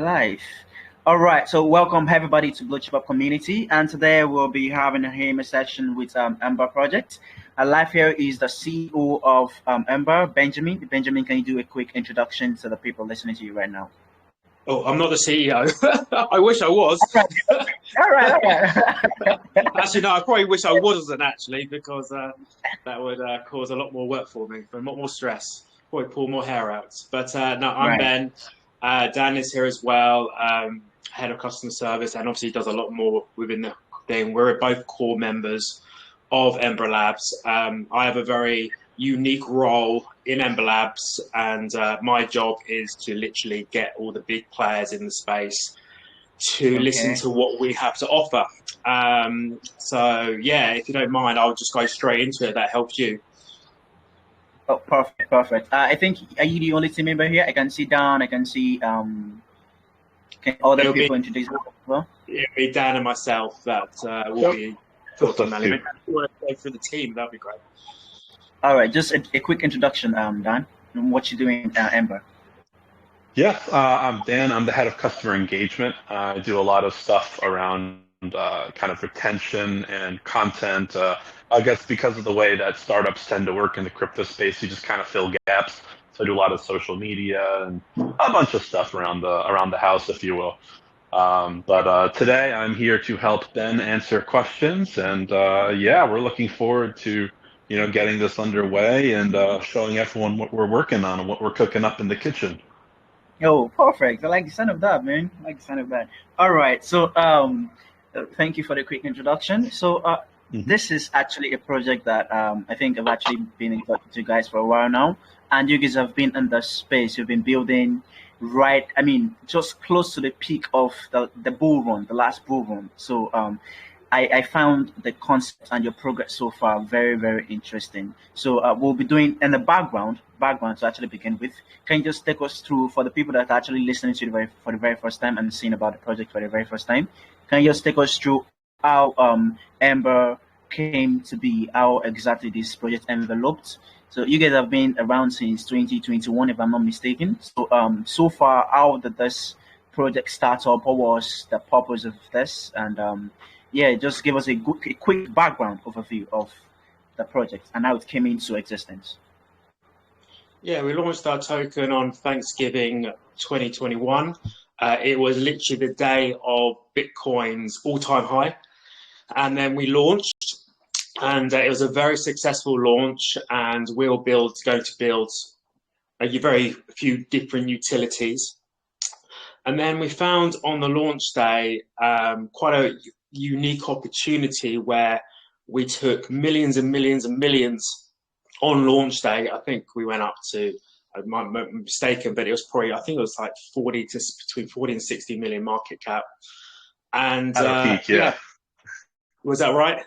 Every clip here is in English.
live. All right, so welcome everybody to Blue Chip Up Community, and today we'll be having a Hammer session with Embr Project. Live here is the CEO of Embr, Benjamin. Benjamin, can you do a quick introduction to the people listening to you right now? Oh, I'm not the CEO. I wish I was. All right. Actually, no, I probably wish I wasn't actually, because that would cause a lot more work for me, a lot more stress, probably pull more hair out. But no, I'm Ben. Dan is here as well, head of customer service, and obviously does a lot more within the thing. We're both core members of Embr Labs. I have a very unique role in Embr Labs, and my job is to literally get all the big players in the space to listen to what we have to offer. So yeah, if you don't mind, I'll just go straight into it. That helps you. Oh, perfect. I think, are you the only team member here? I can see Dan, I can see can other people introduce as well? It'll be Dan and myself that will be talking. If you want to go through the team, that'd be great. All right, just a quick introduction, Dan, and what you doing at Embr. Yeah, I'm Dan. I'm the head of customer engagement. I do a lot of stuff around kind of retention and content. I guess because of the way that startups tend to work in the crypto space, you just kind of fill gaps. So I do a lot of social media and a bunch of stuff around the house, if you will. But today I'm here to help Ben answer questions, and yeah, we're looking forward to getting this underway and showing everyone what we're working on and what we're cooking up in the kitchen. Oh, perfect. I like the sound of that, man. I like the sound of that. All right. So, thank you for the quick introduction. So, this is actually a project that I think I've actually been in touch with you guys for a while now. And you guys have been in the space. You've been building just close to the peak of the bull run, the last bull run. So, I found the concept and your progress so far very, very interesting. So we'll be doing in the background to actually begin with. Can you just take us through, for the people that are actually listening to for the very first time and seeing about the project for the very first time, can you just take us through how Embr came to be, how exactly this project enveloped? So you guys have been around since 2021, if I'm not mistaken. So so far, how did this project start up? What was the purpose of this? And yeah, just give us a quick background overview of the project and how it came into existence. Yeah, we launched our token on Thanksgiving 2021. It was literally the day of Bitcoin's all-time high. And then we launched, and it was a very successful launch, and we're going to build a very few different utilities. And then we found on the launch day quite a unique opportunity where we took millions and millions and millions on launch day. I think we went up to, I might be mistaken, but it was probably, I think it was like between 40 and 60 million market cap. And at our peak, yeah. Was that right?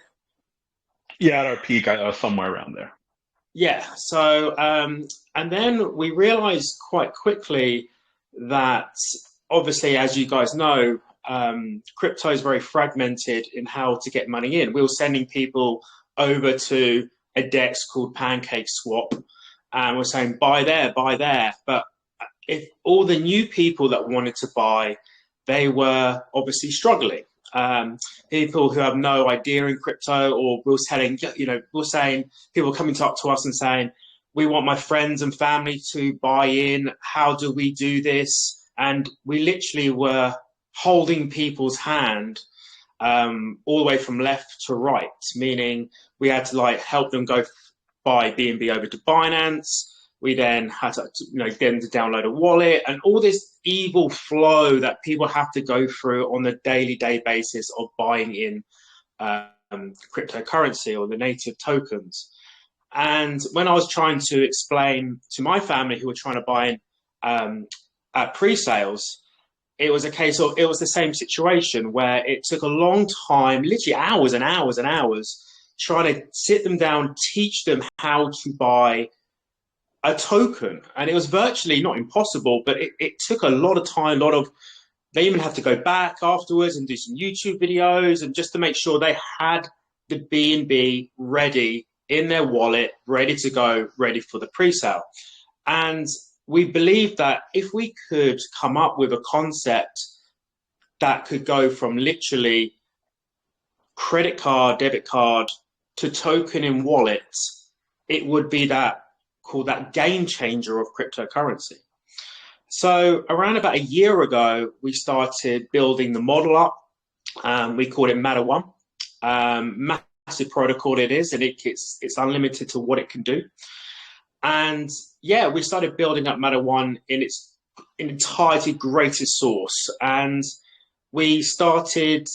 Yeah, at our peak, somewhere around there. Yeah. So, and then we realized quite quickly that obviously, as you guys know, crypto is very fragmented in how to get money in. We were sending people over to a DEX called PancakeSwap, and we're saying buy there. But if all the new people that wanted to buy, they were obviously struggling. People who have no idea in crypto, or we're saying people coming up to us and saying, we want my friends and family to buy in. How do we do this? And we literally were holding people's hand all the way from left to right, meaning we had to help them go buy BNB over to Binance. We then had to get them to download a wallet, and all this evil flow that people have to go through on a daily basis of buying in cryptocurrency or the native tokens. And when I was trying to explain to my family who were trying to buy in at pre-sales, it was a case of, it was the same situation where it took a long time, literally hours and hours and hours, trying to sit them down, teach them how to buy a token. And it was virtually not impossible, but it took a lot of time, they even had to go back afterwards and do some YouTube videos, and just to make sure they had the BNB ready in their wallet, ready to go, ready for the pre-sale. And we believed that if we could come up with a concept that could go from literally credit card, debit card to token in wallets, it would be that game changer of cryptocurrency. So around about a year ago, we started building the model up. We called it Matter One. Massive protocol it is, and it's unlimited to what it can do. And yeah, we started building up Matter One in its entirety greatest source. And we started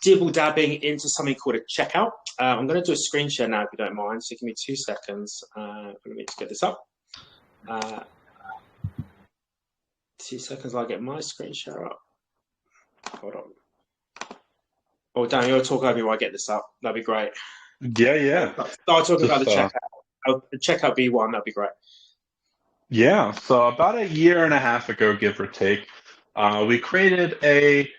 dibble-dabbing into something called a checkout. I'm going to do a screen share now, if you don't mind. So give me 2 seconds. Let me just get this up. 2 seconds, I'll get my screen share up. Hold on. Oh, Dan, you'll talk over me while I get this up. That'd be great. Yeah. Start talking about the checkout. The checkout B1, that'd be great. Yeah, so about a year and a half ago, give or take, we created a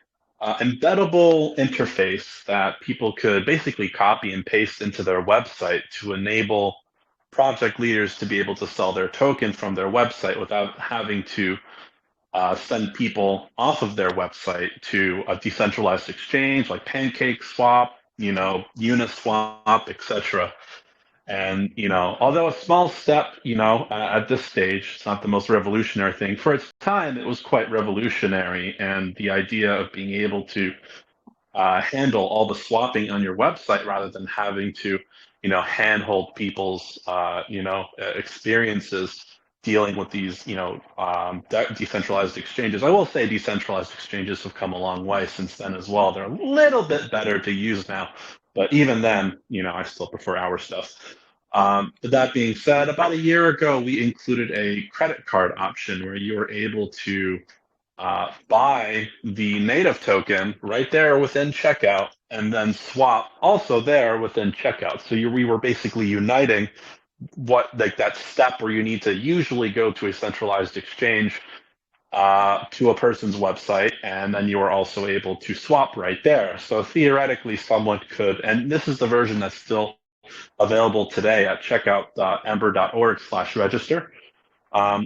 embeddable interface that people could basically copy and paste into their website to enable project leaders to be able to sell their token from their website without having to send people off of their website to a decentralized exchange like PancakeSwap, Uniswap, etc. And, although a small step, at this stage, it's not the most revolutionary thing. For its time, it was quite revolutionary. And the idea of being able to handle all the swapping on your website rather than having to, handhold people's, experiences dealing with these, decentralized exchanges. I will say decentralized exchanges have come a long way since then as well. They're a little bit better to use now. But even then, I still prefer our stuff. But that being said, about a year ago, we included a credit card option where you were able to buy the native token right there within checkout and then swap also there within checkout. So we were basically uniting that step where you need to usually go to a centralized exchange to a person's website, and then you are also able to swap right there. So theoretically, someone could, and this is the version that's still available today at checkout.embr.org/register,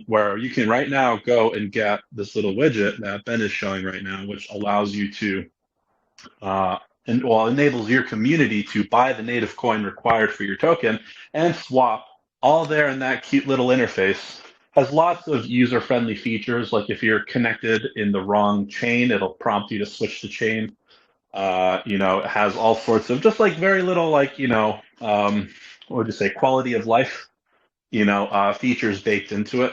where you can right now go and get this little widget that Ben is showing right now, which allows you to, enables your community to buy the native coin required for your token and swap all there in that cute little interface. Has lots of user-friendly features, like if you're connected in the wrong chain, it'll prompt you to switch the chain. It has all sorts of just like very little what would you say, quality of life, features baked into it.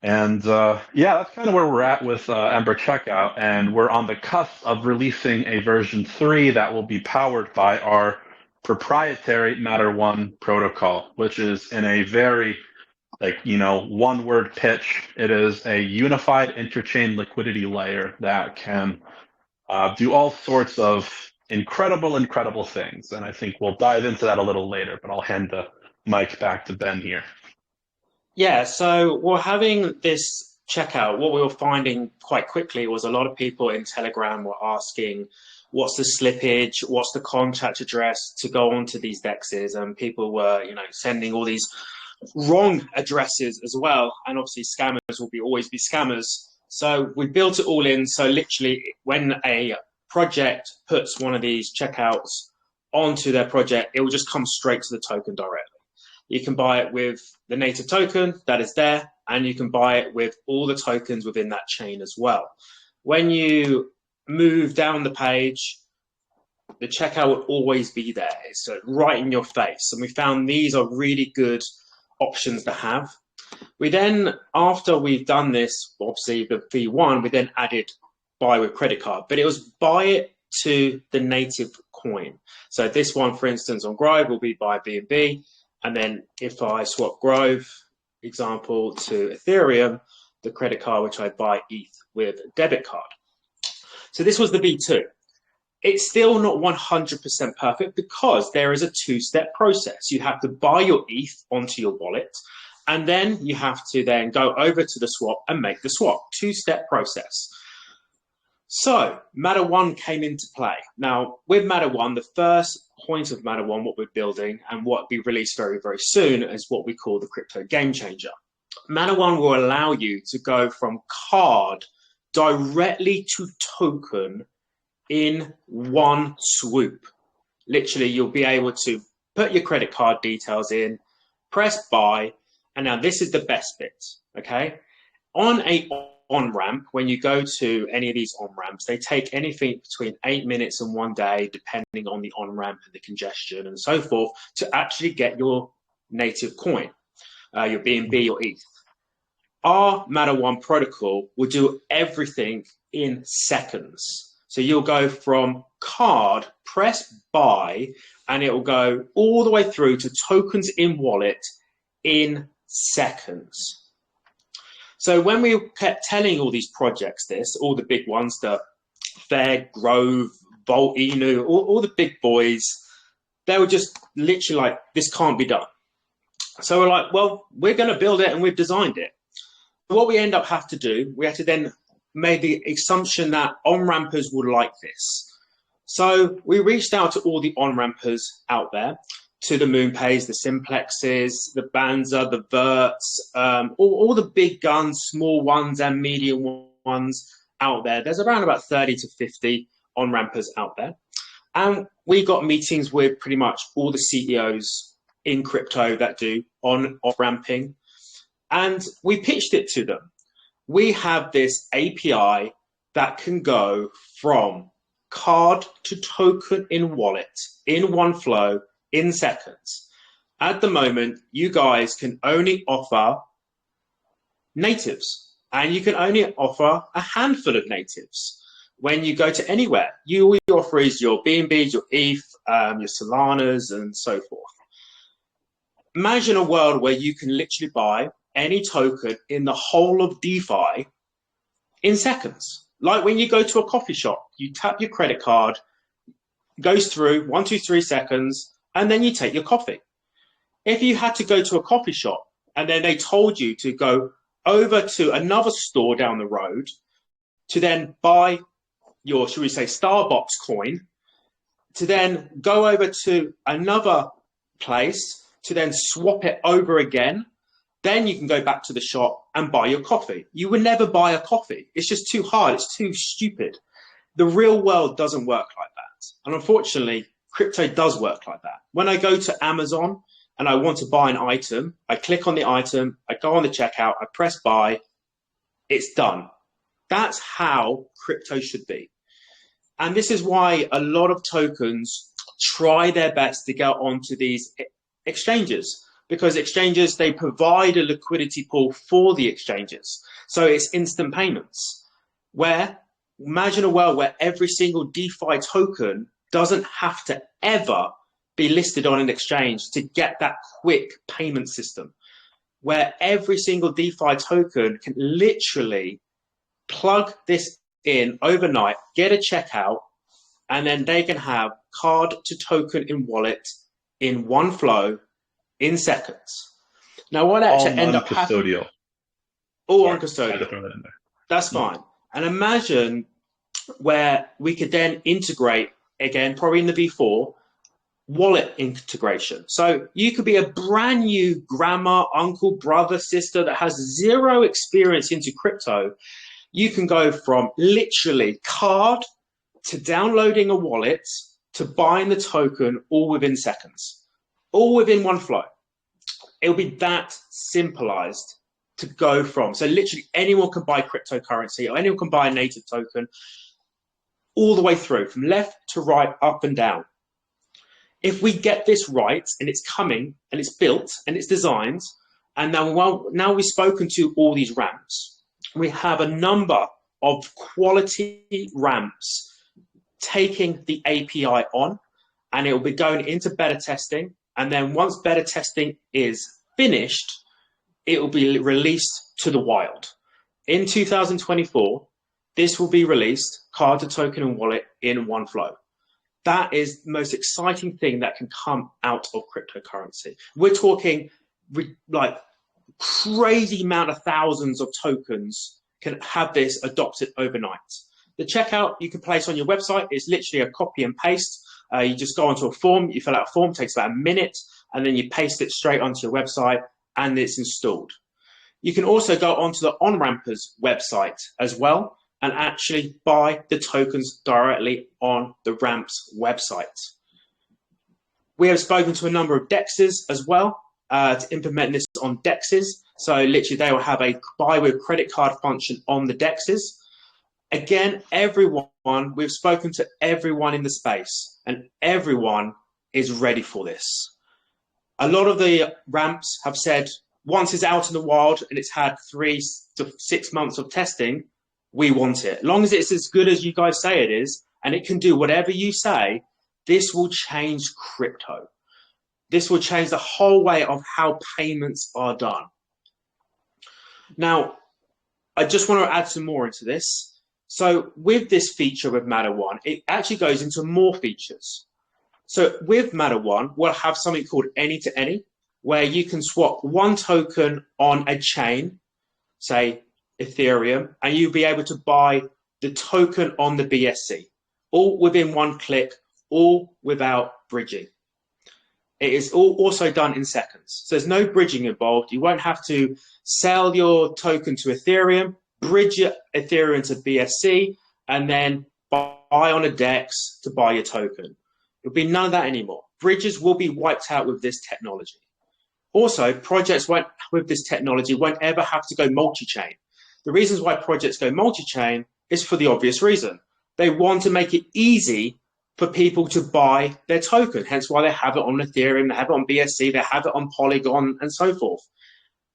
And that's kind of where we're at with Embr Checkout, and we're on the cusp of releasing a version 3 that will be powered by our proprietary Matter One protocol, which is in a very one-word pitch. It is a unified interchain liquidity layer that can do all sorts of incredible things. And I think we'll dive into that a little later, but I'll hand the mic back to Ben here. Yeah, so we're having this checkout. What we were finding quite quickly was a lot of people in Telegram were asking, what's the slippage, what's the contact address to go onto these dexes? And people were, sending all these wrong addresses as well. And obviously scammers will always be scammers. So we built it all in. So literally when a project puts one of these checkouts onto their project, it will just come straight to the token directly. You can buy it with the native token that is there, and you can buy it with all the tokens within that chain as well. When you move down the page, the checkout will always be there. It's right in your face. And we found these are really good options to have. We then, after we've done this, obviously the V1, we then added buy with credit card, but it was buy it to the native coin. So this one, for instance, on Grove will be buy BNB. And then if I swap Grove, example, to Ethereum, the credit card, which I buy ETH with a debit card. So this was the V2. It's still not 100% perfect because there is a two-step process. You have to buy your ETH onto your wallet, and then you have to then go over to the swap and make the swap. Two-step process. So Matter One came into play. Now, with Matter One, the first point of Matter One, what we're building and what we release very, very soon is what we call the crypto game changer. Mana One will allow you to go from card directly to token in one swoop. Literally, you'll be able to put your credit card details in, press buy, and now this is the best bit, okay? On a on-ramp, when you go to any of these on-ramps, they take anything between 8 minutes and 1 day, depending on the on-ramp and the congestion and so forth, to actually get your native coin, your BNB or ETH. Our Mana One protocol will do everything in seconds. So you'll go from card, press buy, and it will go all the way through to tokens in wallet in seconds. So when we kept telling all these projects this, all the big ones, the Fair, Grove, Volt, Inu, all the big boys, they were just literally like, this can't be done. So we're like, well, we're going to build it and we've designed it. What we end up have to do, we had to then make the assumption that on-rampers would like this. So we reached out to all the on-rampers out there, to the MoonPays, the Simplexes, the Banza, the Verts, all the big guns, small ones and medium ones out there. There's around about 30 to 50 on-rampers out there. And we got meetings with pretty much all the CEOs in crypto that do on-off-ramping. And we pitched it to them. We have this API that can go from card to token in wallet in one flow in seconds. At the moment, you guys can only offer natives, and you can only offer a handful of natives. When you go to anywhere, all you offer is your BNBs, your ETH, your Solanas, and so forth. Imagine a world where you can literally buy any token in the whole of DeFi in seconds. Like when you go to a coffee shop, you tap your credit card, goes through 1, 2, 3 seconds, and then you take your coffee. If you had to go to a coffee shop and then they told you to go over to another store down the road to then buy your, should we say, Starbucks coin, to then go over to another place to then swap it over again, then you can go back to the shop and buy your coffee. You would never buy a coffee. It's just too hard. It's too stupid. The real world doesn't work like that. And unfortunately, crypto does work like that. When I go to Amazon and I want to buy an item, I click on the item, I go on the checkout, I press buy, it's done. That's how crypto should be. And this is why a lot of tokens try their best to get onto these exchanges, because exchanges, they provide a liquidity pool for the exchanges. So it's instant payments, where imagine a world where every single DeFi token doesn't have to ever be listed on an exchange to get that quick payment system, where every single DeFi token can literally plug this in overnight, get a checkout, and then they can have card to token in wallet in one flow in seconds. Now, what actually end up happening? All uncustodial. That's fine. And imagine where we could then integrate, again, probably in the V4, wallet integration. So you could be a brand new grandma, uncle, brother, sister that has zero experience into crypto. You can go from literally card to downloading a wallet to buying the token all within seconds, all within one flow. It'll be that simpleized to go from. So literally anyone can buy cryptocurrency or anyone can buy a native token all the way through, from left to right, up and down. If we get this right, and it's coming, and it's built, and it's designed, and now we've spoken to all these ramps, we have a number of quality ramps taking the API on, and it will be going into beta testing. And then once beta testing is finished, it will be released to the wild. In 2024, this will be released, card to token and wallet in one flow. That is the most exciting thing that can come out of cryptocurrency. We're talking like crazy amount of thousands of tokens can have this adopted overnight. The checkout you can place on your website is literally a copy and paste. You just go onto a form, you fill out a form, takes about a minute, and then you paste it straight onto your website and it's installed. You can also go onto the on-rampers website as well and actually buy the tokens directly on the Ramps website. We have spoken to a number of DEXs as well to implement this on DEXs. So literally they will have a buy with credit card function on the DEXs. Again, everyone, we've spoken to everyone in the space and everyone is ready for this. A lot of the ramps have said, once it's out in the wild and it's had 3 to 6 months of testing, we want it. As long as it's as good as you guys say it is, and it can do whatever you say, this will change crypto. This will change the whole way of how payments are done. Now, I just want to add some more into this. So with this feature with Matter One, it actually goes into more features. So with Matter One, we'll have something called any-to-any, where you can swap one token on a chain, say Ethereum, and you'll be able to buy the token on the BSC, all within one click, all without bridging. It is all also done in seconds. So there's no bridging involved. You won't have to sell your token to Ethereum, bridge your Ethereum to BSC, and then buy on a DEX to buy your token. There'll be none of that anymore. Bridges will be wiped out with this technology. Also, projects with this technology won't ever have to go multi-chain. The reasons why projects go multi-chain is for the obvious reason. They want to make it easy for people to buy their token, hence why they have it on Ethereum, they have it on BSC, they have it on Polygon, and so forth.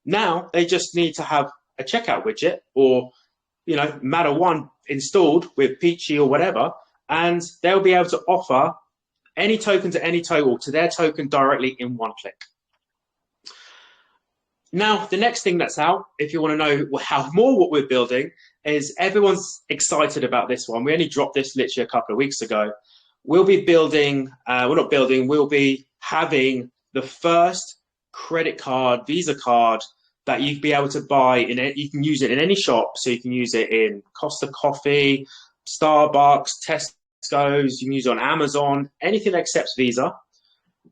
Now, they just need to have a checkout widget or, Matter One installed with Peachy or whatever, and they'll be able to offer any token to any token to their token directly in one click. Now, the next thing that's out, if you want to know how more what we're building, is everyone's excited about this one. We only dropped this literally a couple of weeks ago. We'll be building, we'll be having the first credit card, Visa card, that you'd be able to buy in it. You can use it in any shop. So you can use it in Costa Coffee, Starbucks, Tesco's, you can use it on Amazon, anything that accepts Visa.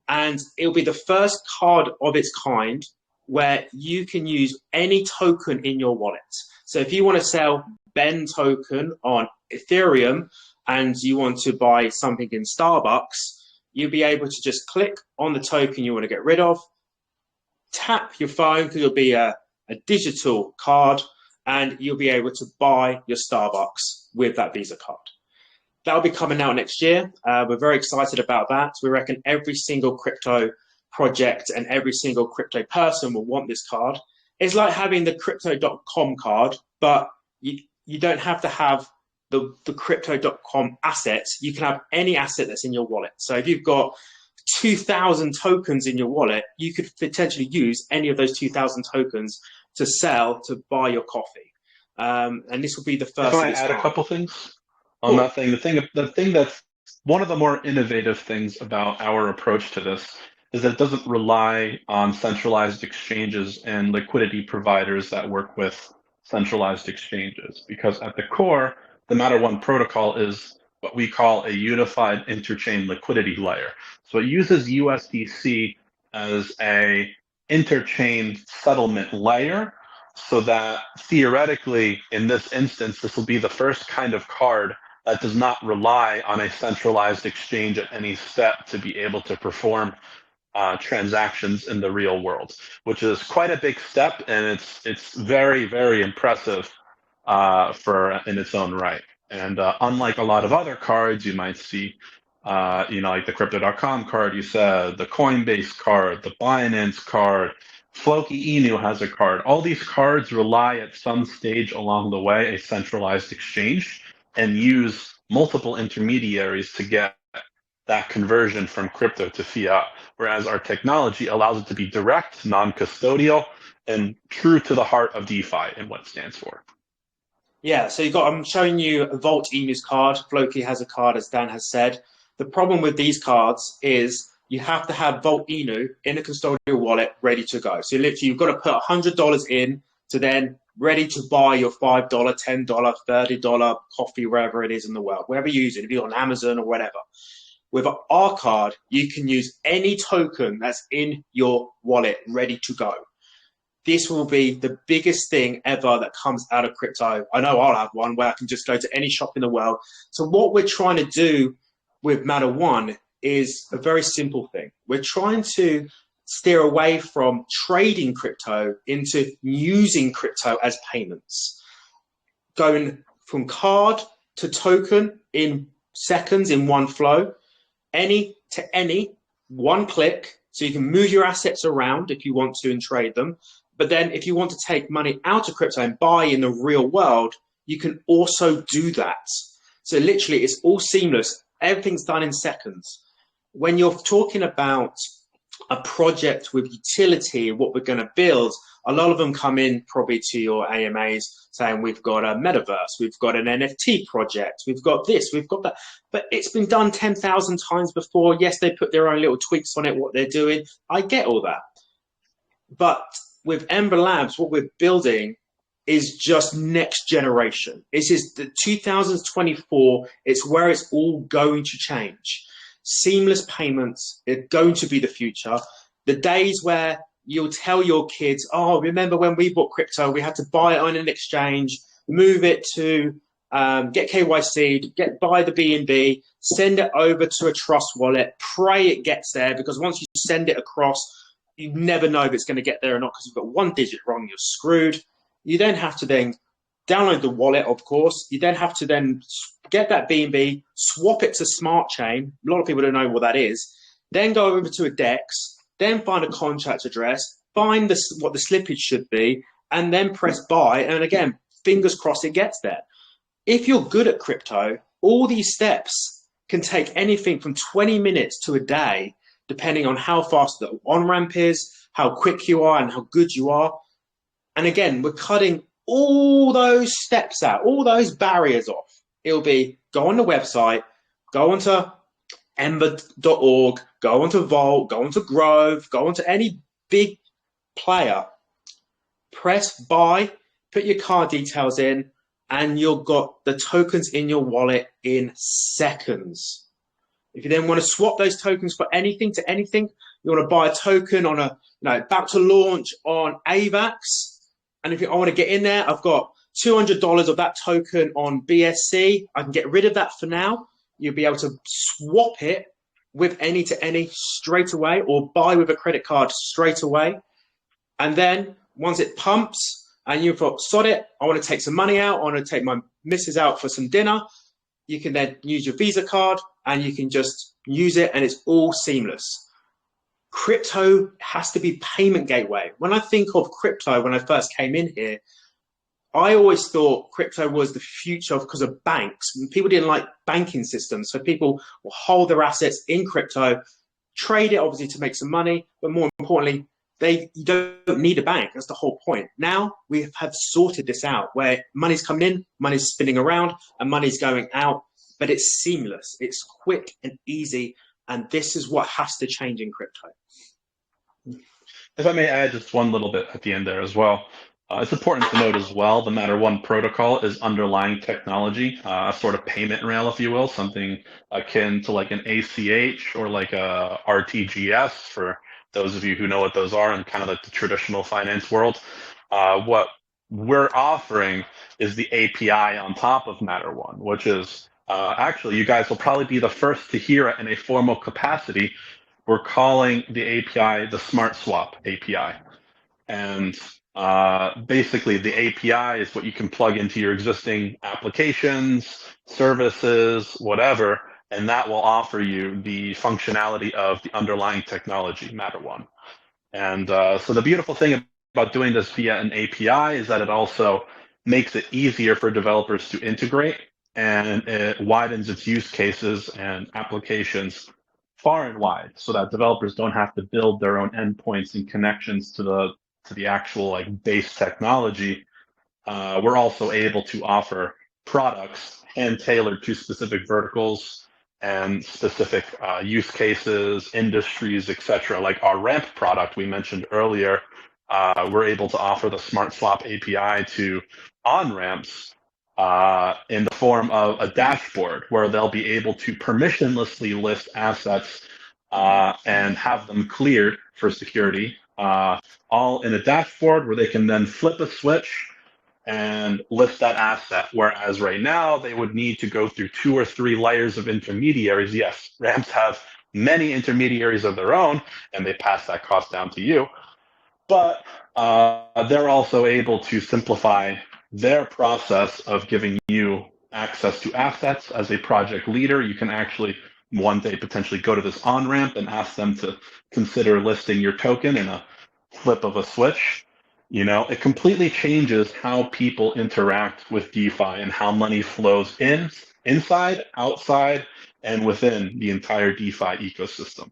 And it'll be the first card of its kind where you can use any token in your wallet. So if you want to sell Ben token on Ethereum and you want to buy something in Starbucks, you'll be able to just click on the token you want to get rid of, tap your phone because it'll be a digital card, and you'll be able to buy your Starbucks with that Visa card. That'll be coming out next year. We're very excited about that. We reckon every single crypto project and every single crypto person will want this card. It's like having the crypto.com card, but you don't have to have the crypto.com assets. You can have any asset that's in your wallet. So if you've got 2,000 tokens in your wallet, you could potentially use any of those 2,000 tokens to sell, to buy your coffee. And this will be the first. Can I add a couple things on that thing? The thing that's one of the more innovative things about our approach to this is that it doesn't rely on centralized exchanges and liquidity providers that work with centralized exchanges, because at the core, the Matter One protocol is what we call a unified interchain liquidity layer. So it uses USDC as a interchain settlement layer, so that theoretically, in this instance, this will be the first kind of card that does not rely on a centralized exchange at any step to be able to perform transactions in the real world, which is quite a big step, and it's very, very impressive in its own right. And unlike a lot of other cards you might see, like the Crypto.com card you said, the Coinbase card, the Binance card, Floki Inu has a card. All these cards rely at some stage along the way a centralized exchange and use multiple intermediaries to get that conversion from crypto to fiat, whereas our technology allows it to be direct, non-custodial, and true to the heart of DeFi and what it stands for. Yeah, so I'm showing you Vault Emu's card. Floki has a card, as Dan has said. The problem with these cards is you have to have Vault Inu in a custodial wallet ready to go. So literally, you've got to put $100 in to then ready to buy your $5, $10, $30 coffee, wherever it is in the world, wherever you use it, if you're on Amazon or whatever. With our card, you can use any token that's in your wallet ready to go. this will be the biggest thing ever that comes out of crypto. I know I'll have one where I can just go to any shop in the world. So what we're trying to do with Matter One is a very simple thing. We're trying to steer away from trading crypto into using crypto as payments, going from card to token in seconds in one flow, any to any, one click, so you can move your assets around if you want to and trade them. But then if you want to take money out of crypto and buy in the real world, you can also do that. So literally it's all seamless. Everything's done in seconds. When you're talking about a project with utility, what we're going to build, a lot of them come in probably to your AMAs saying we've got a metaverse, we've got an NFT project, we've got this, we've got that. But it's been done 10,000 times before. Yes, they put their own little tweaks on it, what they're doing. I get all that. But with Embr Labs, what we're building is just next generation. This is the 2024. It's where it's all going to change. Seamless payments are going to be the future. The days where you'll tell your kids, oh, remember when we bought crypto, we had to buy it on an exchange, move it to get KYC, buy the BNB, send it over to a trust wallet, pray it gets there, because once you send it across, you never know if it's going to get there or not, because you've got one digit wrong, you're screwed. You then have to then download the wallet, of course. You then have to then get that BNB, swap it to Smart Chain. A lot of people don't know what that is. Then go over to a DEX, then find a contract address, find what the slippage should be, and then press buy. And again, fingers crossed it gets there. If you're good at crypto, all these steps can take anything from 20 minutes to a day, depending on how fast the on-ramp is, how quick you are, and how good you are. And again, we're cutting all those steps out, all those barriers off. It'll be go on the website, go onto embr.org, go onto Vault, go onto Grove, go onto any big player, press buy, put your card details in, and you've got the tokens in your wallet in seconds. If you then want to swap those tokens for anything to anything, you want to buy a token on about to launch on AVAX. And if I want to get in there, I've got $200 of that token on BSC. I can get rid of that for now. You'll be able to swap it with any to any straight away, or buy with a credit card straight away. And then once it pumps and you've got, sod it, I want to take some money out, I want to take my missus out for some dinner, you can then use your Visa card and you can just use it, and it's all seamless. Crypto has to be payment gateway. When I think of crypto, when I first came in here, I always thought crypto was the future because of banks. People didn't like banking systems, so people will hold their assets in crypto, trade it obviously to make some money, but more importantly, you don't need a bank. That's the whole point. Now we have sorted this out where money's coming in, money's spinning around, and money's going out, but it's seamless. It's quick and easy, and this is what has to change in crypto. If I may add just one little bit at the end there as well. It's important to note as well, the Matter One protocol is underlying technology, a sort of payment rail, if you will, something akin to like an ACH or like a RTGS for those of you who know what those are in kind of like the traditional finance world. What we're offering is the API on top of Matter One, which is actually, you guys will probably be the first to hear it in a formal capacity. We're calling the API the Smart Swap API. And basically, the API is what you can plug into your existing applications, services, whatever, and that will offer you the functionality of the underlying technology, Matter One. And so the beautiful thing about doing this via an API is that it also makes it easier for developers to integrate, and it widens its use cases and applications far and wide, so that developers don't have to build their own endpoints and connections to the actual like base technology. We're also able to offer products and tailored to specific verticals and specific use cases, industries, etc. Like our ramp product we mentioned earlier, we're able to offer the Smart Swap API to on-ramps in the form of a dashboard where they'll be able to permissionlessly list assets and have them cleared for security all in a dashboard where they can then flip a switch and list that asset. Whereas right now they would need to go through 2 or 3 layers of intermediaries. Yes, ramps have many intermediaries of their own, and they pass that cost down to you. But they're also able to simplify their process of giving you access to assets. As a project leader, you can actually one day potentially go to this on ramp and ask them to consider listing your token in a flip of a switch. It completely changes how people interact with DeFi and how money flows inside, outside, and within the entire DeFi ecosystem.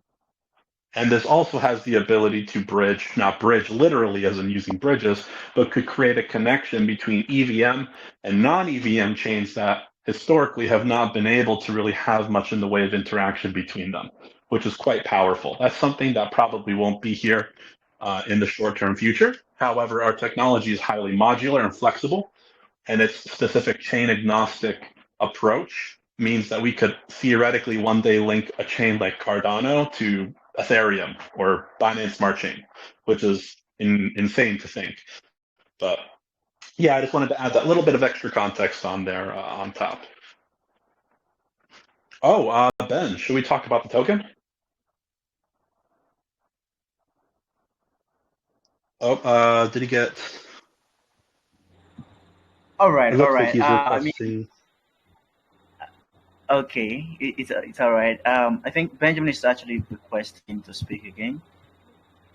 And this also has the ability to bridge, not bridge literally as in using bridges, but could create a connection between EVM and non-EVM chains that historically have not been able to really have much in the way of interaction between them, which is quite powerful. That's something that probably won't be here in the short-term future. However, our technology is highly modular and flexible, and its specific chain agnostic approach means that we could theoretically one day link a chain like Cardano to Ethereum or Binance Smart Chain, which is insane to think. But yeah, I just wanted to add that little bit of extra context on there on top. Oh, Ben, should we talk about the token? Oh, did he get? All right, It all looks like right. he's I mean, requesting. okay, it's all right. I think Benjamin is actually requesting to speak again.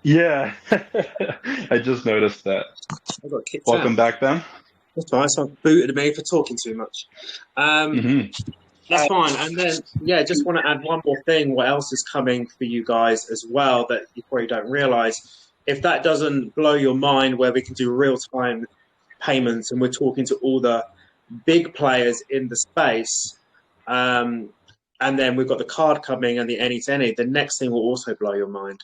Yeah, I just noticed that. I got kicked Welcome out. back, Ben. That's fine. Someone booted me for talking too much. That's fine. And then, yeah, just want to add one more thing. What else is coming for you guys as well that you probably don't realize? If that doesn't blow your mind, where we can do real-time payments, and we're talking to all the big players in the space, and then we've got the card coming and the any-to-any, the next thing will also blow your mind.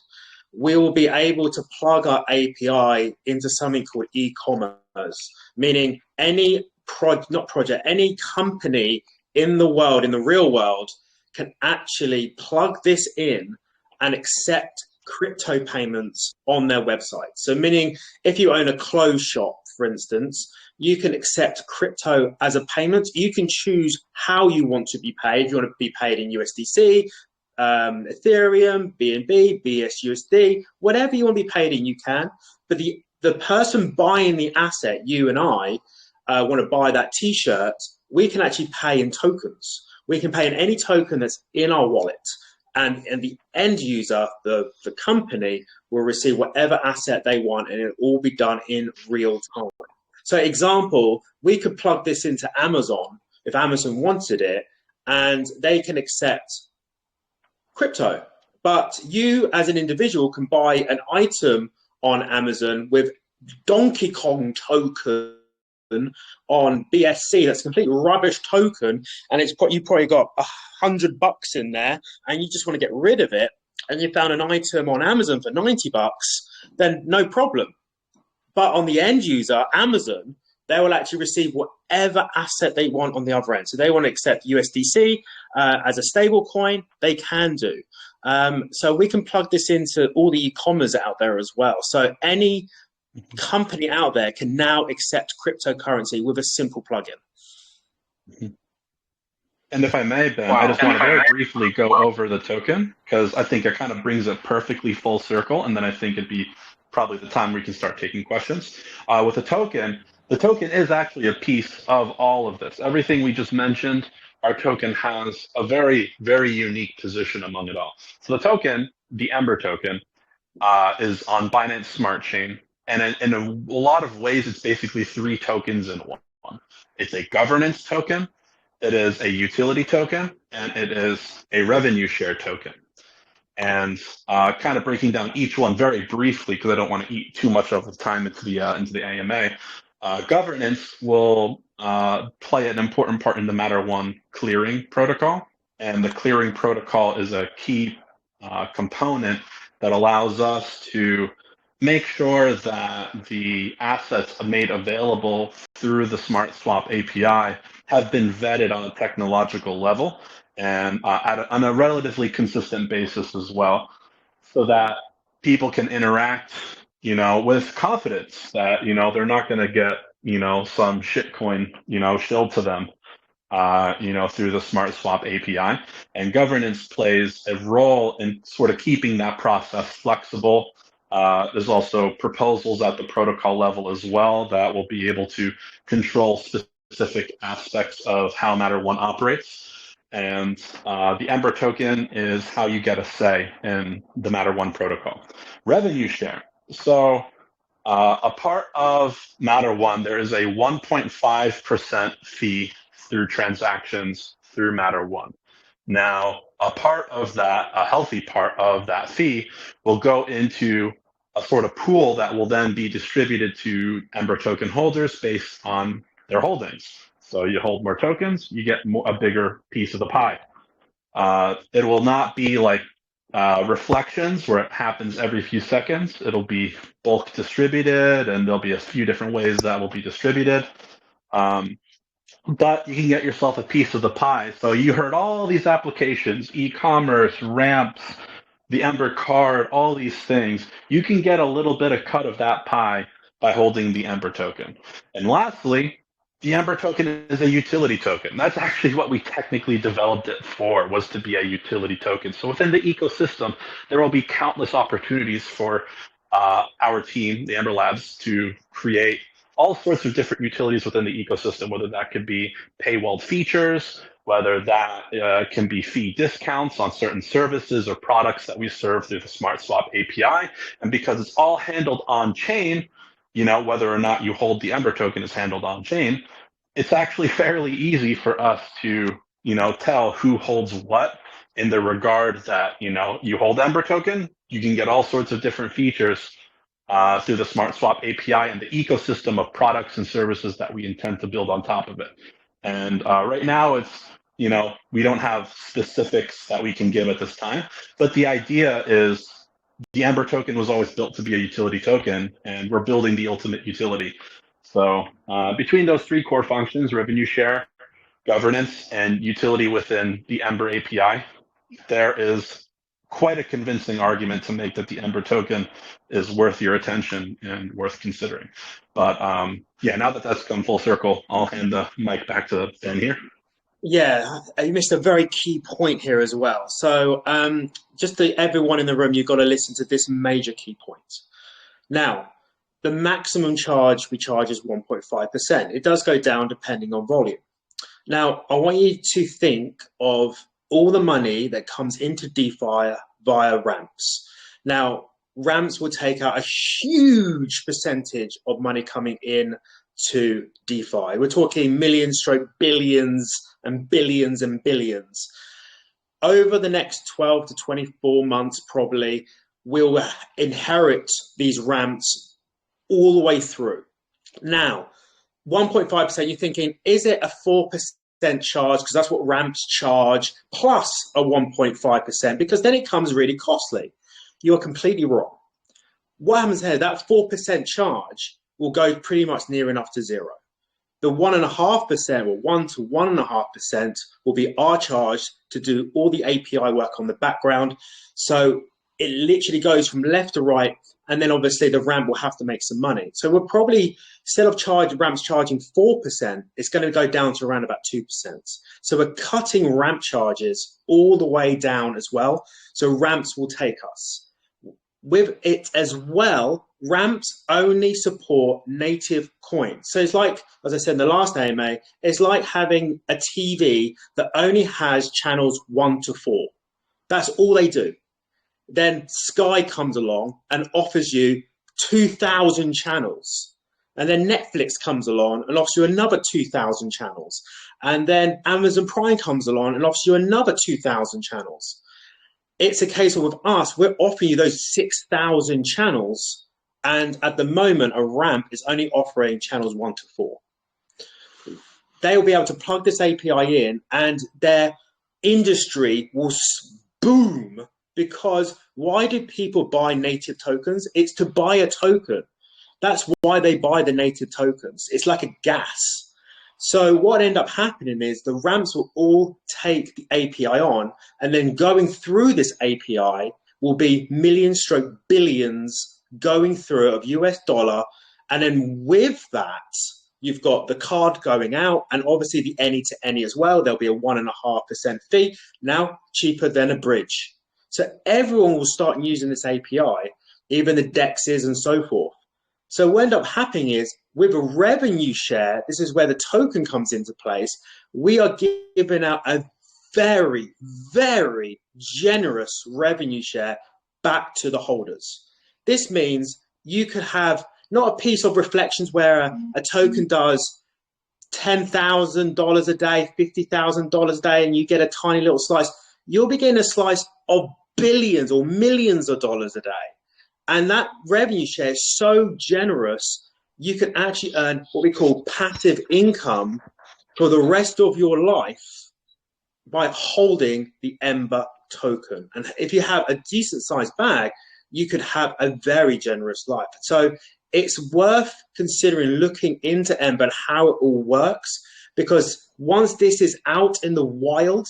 We will be able to plug our API into something called e-commerce, meaning any any company in the world, in the real world, can actually plug this in and accept crypto payments on their website. So meaning if you own a clothes shop, for instance, you can accept crypto as a payment. You can choose how you want to be paid. If you want to be paid in USDC, Ethereum, BNB, BSUSD, whatever you want to be paid in, you can. But the person buying the asset, you and I, want to buy that T-shirt, we can actually pay in tokens. We can pay in any token that's in our wallet. And the end user, the company, will receive whatever asset they want, and it'll all be done in real time. So example, we could plug this into Amazon if Amazon wanted it, and they can accept crypto. But you as an individual can buy an item on Amazon with Donkey Kong token on BSC, that's a complete rubbish token, and you probably got $100 in there, and you just want to get rid of it, and you found an item on Amazon for $90, then no problem. But on the end user, Amazon, they will actually receive whatever asset they want on the other end. So they want to accept USDC as a stable coin, they can do. So we can plug this into all the e-commerce out there as well. So any company out there can now accept cryptocurrency with a simple plugin. And if I may, Ben, I just want to very briefly go over the token, because I think it kind of brings it perfectly full circle, and then I think it'd be probably the time we can start taking questions. With the token is actually a piece of all of this. Everything we just mentioned, our token has a very, very unique position among it all. So the token, the Embr token, is on Binance Smart Chain. And in a lot of ways, it's basically 3 tokens in one. It's a governance token, it is a utility token, and it is a revenue share token. And kind of breaking down each one very briefly, because I don't want to eat too much of the time into the AMA. Governance will play an important part in the Matter 1 clearing protocol. And the clearing protocol is a key component that allows us to make sure that the assets made available through the Smart Swap API have been vetted on a technological level and on a relatively consistent basis as well, so that people can interact, with confidence that, they're not going to get, some shitcoin, shilled to them, through the Smart Swap API. And governance plays a role in sort of keeping that process flexible. There's also proposals at the protocol level as well that will be able to control specific aspects of how Matter 1 operates. And the Embr token is how you get a say in the Matter 1 protocol. Revenue share. So a part of Matter 1, there is a 1.5% fee through transactions through Matter 1. Now, a part of that, a healthy part of that fee, will go into a sort of pool that will then be distributed to Embr token holders based on their holdings. So you hold more tokens, you get a bigger piece of the pie. It will not be like reflections where it happens every few seconds. It'll be bulk distributed, and there'll be a few different ways that will be distributed. But you can get yourself a piece of the pie. So you heard all these applications, e-commerce, ramps, the Embr card, all these things. You can get a little bit of cut of that pie by holding the Embr token. And lastly, the Embr token is a utility token. That's actually what we technically developed it for, was to be a utility token. So within the ecosystem, there will be countless opportunities for our team, the Embr Labs, to create all sorts of different utilities within the ecosystem, whether that could be paywalled features, whether that can be fee discounts on certain services or products that we serve through the Smart Swap API. And because it's all handled on chain, whether or not you hold the Embr token is handled on chain, it's actually fairly easy for us to, tell who holds what, in the regard that, you hold Embr token, you can get all sorts of different features through the Smart Swap API and the ecosystem of products and services that we intend to build on top of it. And right now it's, we don't have specifics that we can give at this time, but the idea is the Embr token was always built to be a utility token, and we're building the ultimate utility. So between those three core functions, revenue share, governance, and utility within the Embr API, there is quite a convincing argument to make that the Embr token is worth your attention and worth considering. But yeah, now that that's come full circle, I'll hand the mic back to Ben here. Yeah, you missed a very key point here as well. So just to everyone in the room, you've got to listen to this major key point. Now, the maximum charge we charge is 1.5%. It does go down depending on volume. Now, I want you to think of all the money that comes into DeFi via ramps. Now, ramps will take out a huge percentage of money coming in to DeFi. We're talking millions, stroke billions and billions and billions. Over the next 12 to 24 months, probably, we'll inherit these ramps all the way through. Now, 1.5%, you're thinking, is it a 4% charge? Because that's what ramps charge, plus a 1.5%, because then it comes really costly. You are completely wrong. What happens here, that 4% charge will go pretty much near enough to zero. The 1.5% or 1 to 1.5% will be our charge to do all the API work on the background. So it literally goes from left to right, and then obviously the ramp will have to make some money. So we're probably, instead of ramps charging 4%, it's going to go down to around about 2%. So we're cutting ramp charges all the way down as well. So ramps will take us. With it as well, ramps only support native coins. So it's like, as I said in the last AMA, it's like having a TV that only has channels 1 to 4. That's all they do. Then Sky comes along and offers you 2,000 channels. And then Netflix comes along and offers you another 2,000 channels. And then Amazon Prime comes along and offers you another 2,000 channels. It's a case of, with us, we're offering you those 6,000 channels. And at the moment, a ramp is only offering channels 1 to 4. They will be able to plug this API in, and their industry will boom. Because why do people buy native tokens? It's to buy a token. That's why they buy the native tokens. It's like a gas. So what end up happening is the ramps will all take the API on, and then going through this API will be millions stroke billions going through of US dollar. And then with that, you've got the card going out and obviously the any to any as well. There'll be a 1.5% fee, now cheaper than a bridge. So everyone will start using this API, even the DEXs and so forth. So what ends up happening is with a revenue share, this is where the token comes into place. We are giving out a very, very generous revenue share back to the holders. This means you could have not a piece of reflections where a token does $10,000 a day, $50,000 a day, and you get a tiny little slice. You'll be getting a slice of billions or millions of dollars a day. And that revenue share is so generous, you can actually earn what we call passive income for the rest of your life by holding the Embr token. And if you have a decent sized bag, you could have a very generous life. So it's worth considering looking into Embr and how it all works, because once this is out in the wild,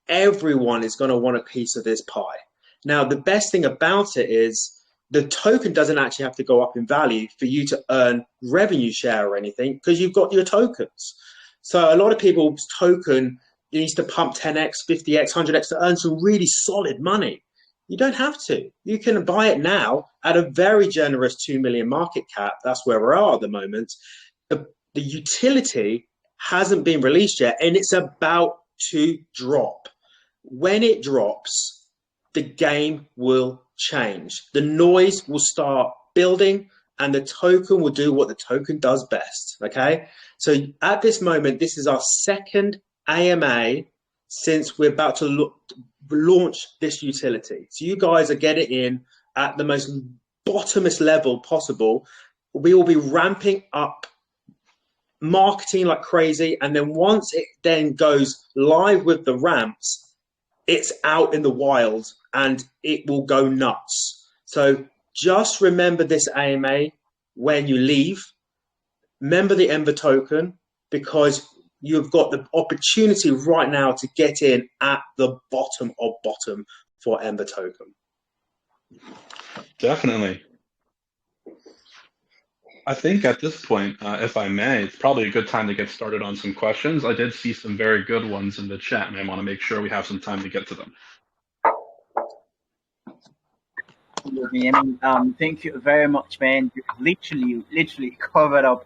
everyone is going to want a piece of this pie. Now, the best thing about it is the token doesn't actually have to go up in value for you to earn revenue share or anything, because you've got your tokens. So a lot of people's token needs to pump 10x, 50x, 100x to earn some really solid money. You don't have to. You can buy it now at a very generous 2 million market cap. That's where we are at the moment. The utility hasn't been released yet, and it's about to drop. When it drops, the game will change. The noise will start building, and the token will do what the token does best. Okay. So at this moment, this is our second AMA since we're about to launch this utility. So you guys are getting in at the most bottomest level possible. We will be ramping up marketing like crazy. And then once it then goes live with the ramps, it's out in the wild and it will go nuts. So just remember this AMA when you leave. Remember the Embr token, because you've got the opportunity right now to get in at the bottom of bottom for Embr token. Definitely. I think at this point, if I may, it's probably a good time to get started on some questions. I did see some very good ones in the chat, and I want to make sure we have some time to get to them. Thank you very much, man. You literally covered up,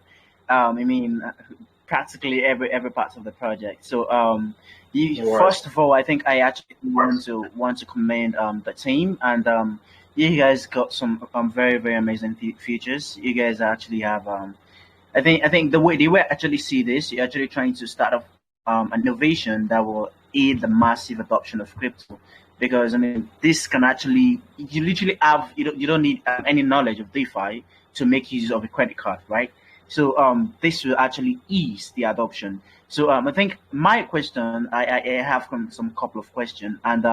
practically every part of the project. So, first of all, I think I actually want to commend the team, and you guys got some very very amazing features. You guys actually have I think the way they were actually see this, you're actually trying to start off an innovation that will aid the massive adoption of crypto. Because this can actually, you literally have, you don't need any knowledge of DeFi to make use of a credit card, right? So this will actually ease the adoption. So I think my question, I have some couple of questions, and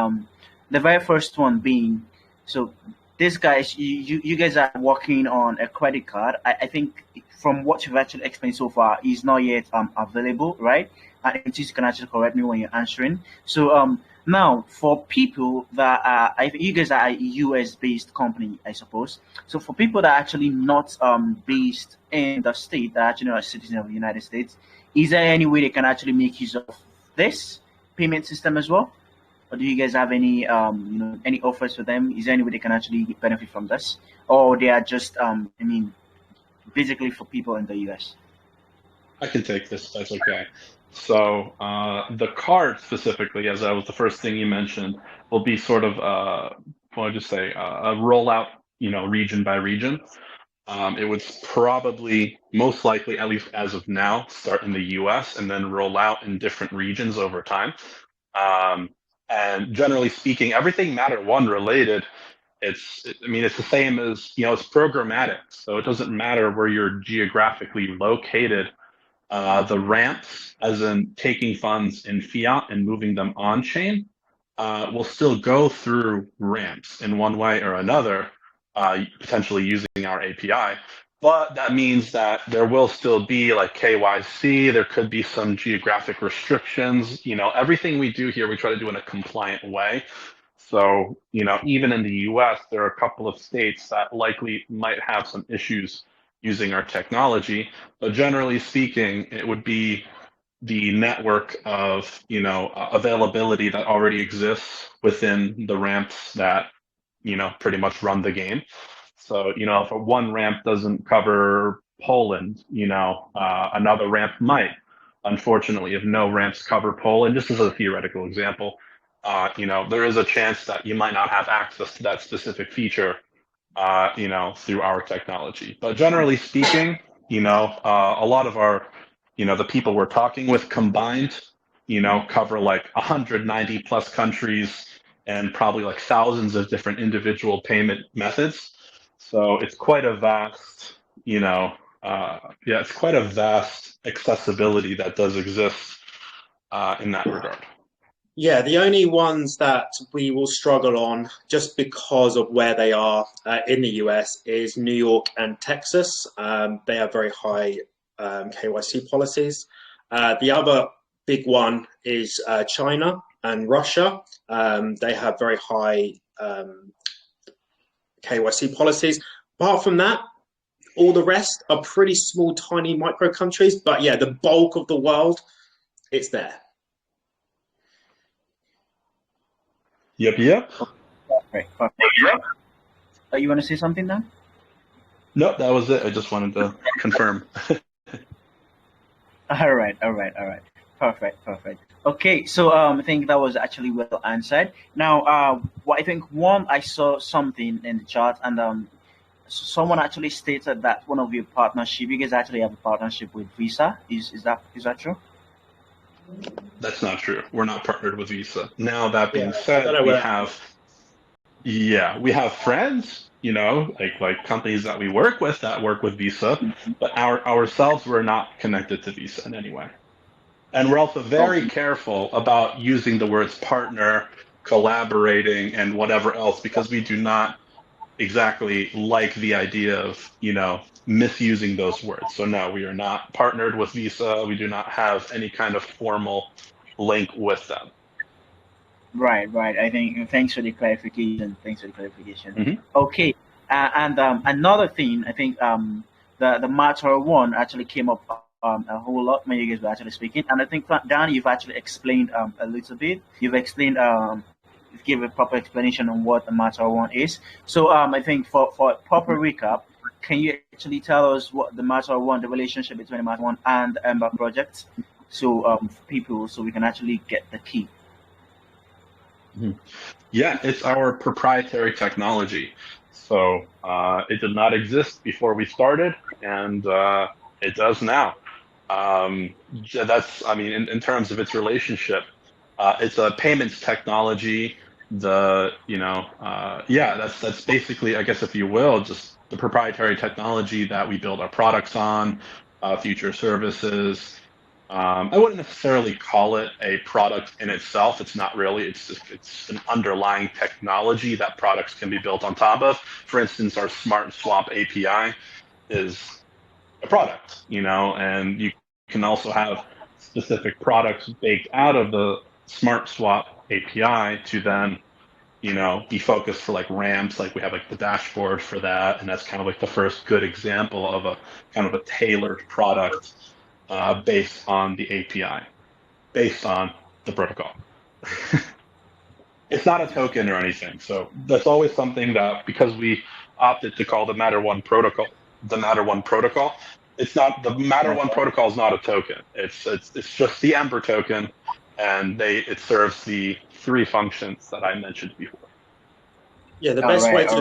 the very first one being, so this guys, you guys are working on a credit card. I think from what you've actually explained so far, is not yet available, right? And you can actually correct me when you're answering. So now, for people that are, I think you guys are a US-based company, I suppose. So for people that are actually not based in the state, that are actually not a citizen of the United States, is there any way they can actually make use of this payment system as well? Or do you guys have any, any offers for them? Is there any way they can actually benefit from this? Or they are just, basically for people in the US? I can take this, that's okay. So the card specifically, as that was the first thing you mentioned, will be sort of, a rollout, region by region. It would probably, most likely, at least as of now, start in the US and then roll out in different regions over time. And generally speaking, everything Matter 1 related, it's the same as, it's programmatic. So it doesn't matter where you're geographically located. The ramps, as in taking funds in fiat and moving them on chain, will still go through ramps in one way or another, potentially using our API. But that means that there will still be like KYC, there could be some geographic restrictions. Everything we do here, we try to do in a compliant way. So, even in the US, there are a couple of states that likely might have some issues using our technology. But generally speaking, it would be the network of, availability that already exists within the ramps that, pretty much run the game. So, if a one ramp doesn't cover Poland, another ramp might. Unfortunately, if no ramps cover Poland, just as a theoretical example, there is a chance that you might not have access to that specific feature, through our technology. But generally speaking, a lot of our, the people we're talking with combined, cover like 190 plus countries and probably like thousands of different individual payment methods. So it's quite a vast, it's quite a vast accessibility that does exist in that regard. Yeah, the only ones that we will struggle on just because of where they are in the US is New York and Texas. They have very high KYC policies. The other big one is China and Russia. They have very high KYC policies. Apart from that, all the rest are pretty small, tiny micro countries. But yeah, the bulk of the world, it's there. Yep. Perfect. You want to say something then? No, that was it. I just wanted to confirm. All right. Perfect. Okay, so I think that was actually well answered. Now, I saw something in the chat, and someone actually stated that one of your partnership, you guys actually have a partnership with Visa. Is that true? That's not true. We're not partnered with Visa. Now, that being said, we have friends, like companies that we work with that work with Visa, but ourselves, we're not connected to Visa in any way. And we're also very careful about using the words partner, collaborating, and whatever else, because we do not exactly like the idea of, misusing those words. So no, we are not partnered with Visa. We do not have any kind of formal link with them. Right. I think thanks for the clarification. Mm-hmm. Okay, and another thing, I think the matter one actually came up a whole lot when you guys were actually speaking, and I think Dan, you've actually explained a little bit. You've explained you've given a proper explanation on what the matter one is. So I think for a proper recap, can you actually tell us what the matter one, the relationship between the matter one and the Embr project, so for people, so we can actually get the key. Yeah, it's our proprietary technology. So it did not exist before we started, and it does now. In terms of its relationship, it's a payments technology. That's basically, I guess, if you will, just the proprietary technology that we build our products on, future services. I wouldn't necessarily call it a product in itself. It's not really. It's an underlying technology that products can be built on top of. For instance, our Smart Swap API is a product, and you can also have specific products baked out of the Smart Swap API to then, be focused for like ramps. Like we have like the dashboard for that, and that's kind of like the first good example of a kind of a tailored product based on the API, based on the protocol. It's not a token or anything. So that's always something that, because we opted to call the Matter One protocol, it's not, the Matter One protocol is not a token. It's just the Embr token, and it serves the three functions that I mentioned before. Yeah, the best way to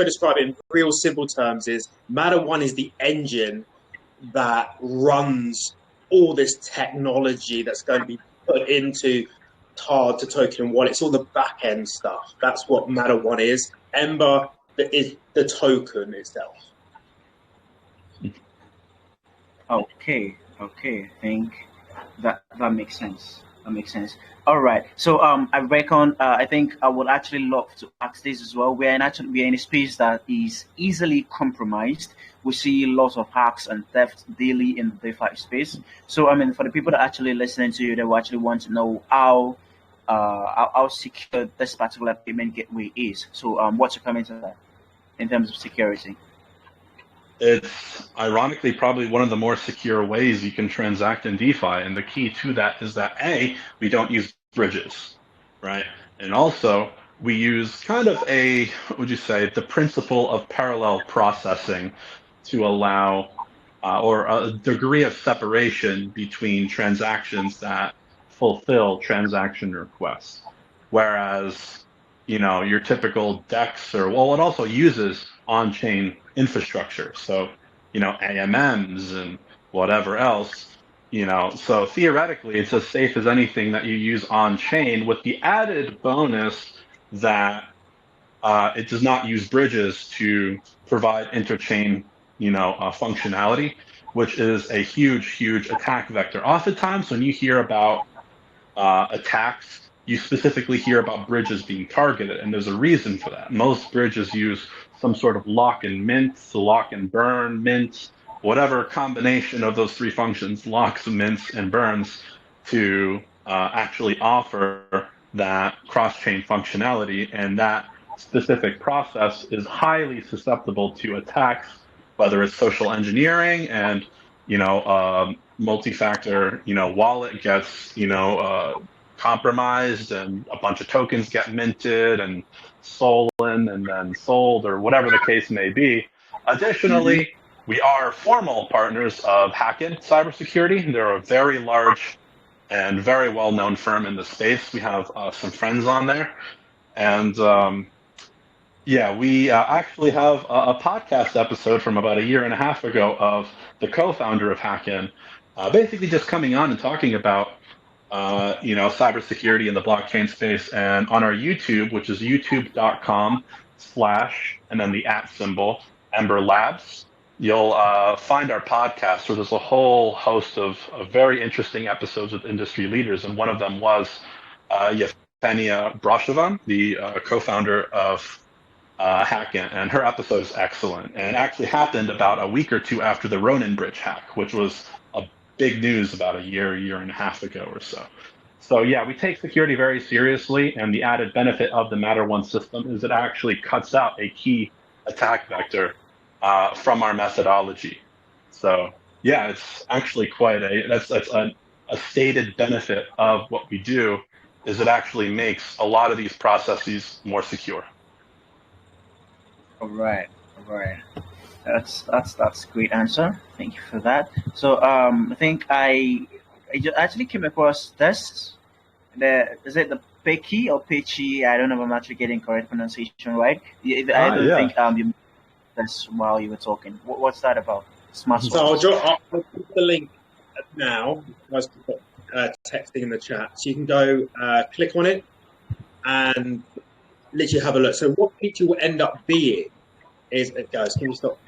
describe it in real simple terms is Matter One is the engine that runs all this technology that's going to be put into card to token and wallet. It's all the back end stuff. That's what Matter One is. Embr is the token itself. Okay. I think that makes sense. All right. So I reckon I think I would actually love to ask this as well. We are in a space that is easily compromised. We see lots of hacks and theft daily in the DeFi space. So I mean, for the people that are actually listening to you, they will actually want to know how how secure this particular payment gateway is. So, what's your comment on that in terms of security? It's ironically probably one of the more secure ways you can transact in DeFi. And the key to that is that A, we don't use bridges, right? And also we use kind of what would you say, the principle of parallel processing to allow or a degree of separation between transactions that fulfill transaction requests. Whereas, your typical DEX it also uses on-chain infrastructure. So, AMMs and whatever else, so theoretically it's as safe as anything that you use on chain, with the added bonus that it does not use bridges to provide interchain, functionality, which is a huge, huge attack vector. Oftentimes, when you hear about attacks, you specifically hear about bridges being targeted, and there's a reason for that. Most bridges use some sort of lock and mint, lock and burn, mint, whatever combination of those three functions, locks, mints, and burns, to actually offer that cross-chain functionality. And that specific process is highly susceptible to attacks, whether it's social engineering and multi-factor, wallet gets, compromised, and a bunch of tokens get minted and stolen and then sold, or whatever the case may be. Mm-hmm. Additionally, we are formal partners of Hackett Cybersecurity. They're a very large and very well-known firm in the space. We have some friends on there, and yeah, we actually have a podcast episode from about a year and a half ago of the co-founder of Hacken, basically just coming on and talking about, cybersecurity in the blockchain space. And on our YouTube, which is youtube.com/ and then the @ symbol, Embr Labs, you'll find our podcast where there's a whole host of very interesting episodes with industry leaders. And one of them was Yevgenia Broshevan, the co-founder of Hacken, and her episode is excellent. And it actually happened about a week or two after the Ronin Bridge hack, which was a big news about a year and a half ago or so. So yeah, we take security very seriously, and the added benefit of the Matter One system is it actually cuts out a key attack vector from our methodology. So yeah, it's actually quite that's a stated benefit of what we do, is it actually makes a lot of these processes more secure. All right, all right. That's a great answer. Thank you for that. So, I think actually came across this. Is it the Pecky or Pechi? I don't know if I'm actually getting correct pronunciation right. I don't Yeah. think you this while you were talking. What's that about? Smart So I'll swaps. put the link now. You guys can put texting in the chat. So you can go click on it and literally have a look. So what feature will end up being is, guys, can you stop?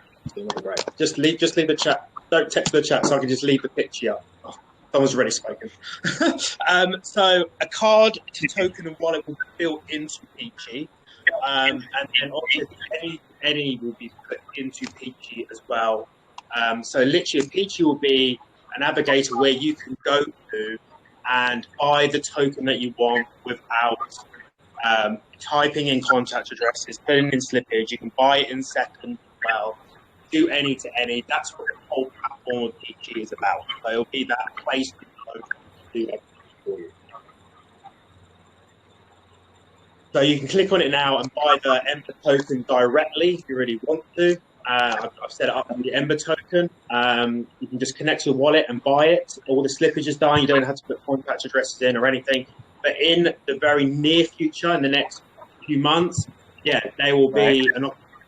Right. Just leave the chat. Don't text the chat, so I can just leave the picture up. Oh, someone's already spoken. So a card to token and wallet will be built into Peachy, and then obviously any will be put into Peachy as well. So literally, Peachy will be a navigator where you can go to and buy the token that you want without typing in contact addresses, putting in slippage. You can buy it in seconds as well. Do any to any. That's what the whole platform of PG is about. So it'll be that place to go to do everything for you. So you can click on it now and buy the Embr token directly if you really want to. I've set it up with the Embr token. You can just connect to your wallet and buy it. All the slippage is done. You don't have to put contact addresses in or anything. But in the very near future, in the next few months, yeah, they will be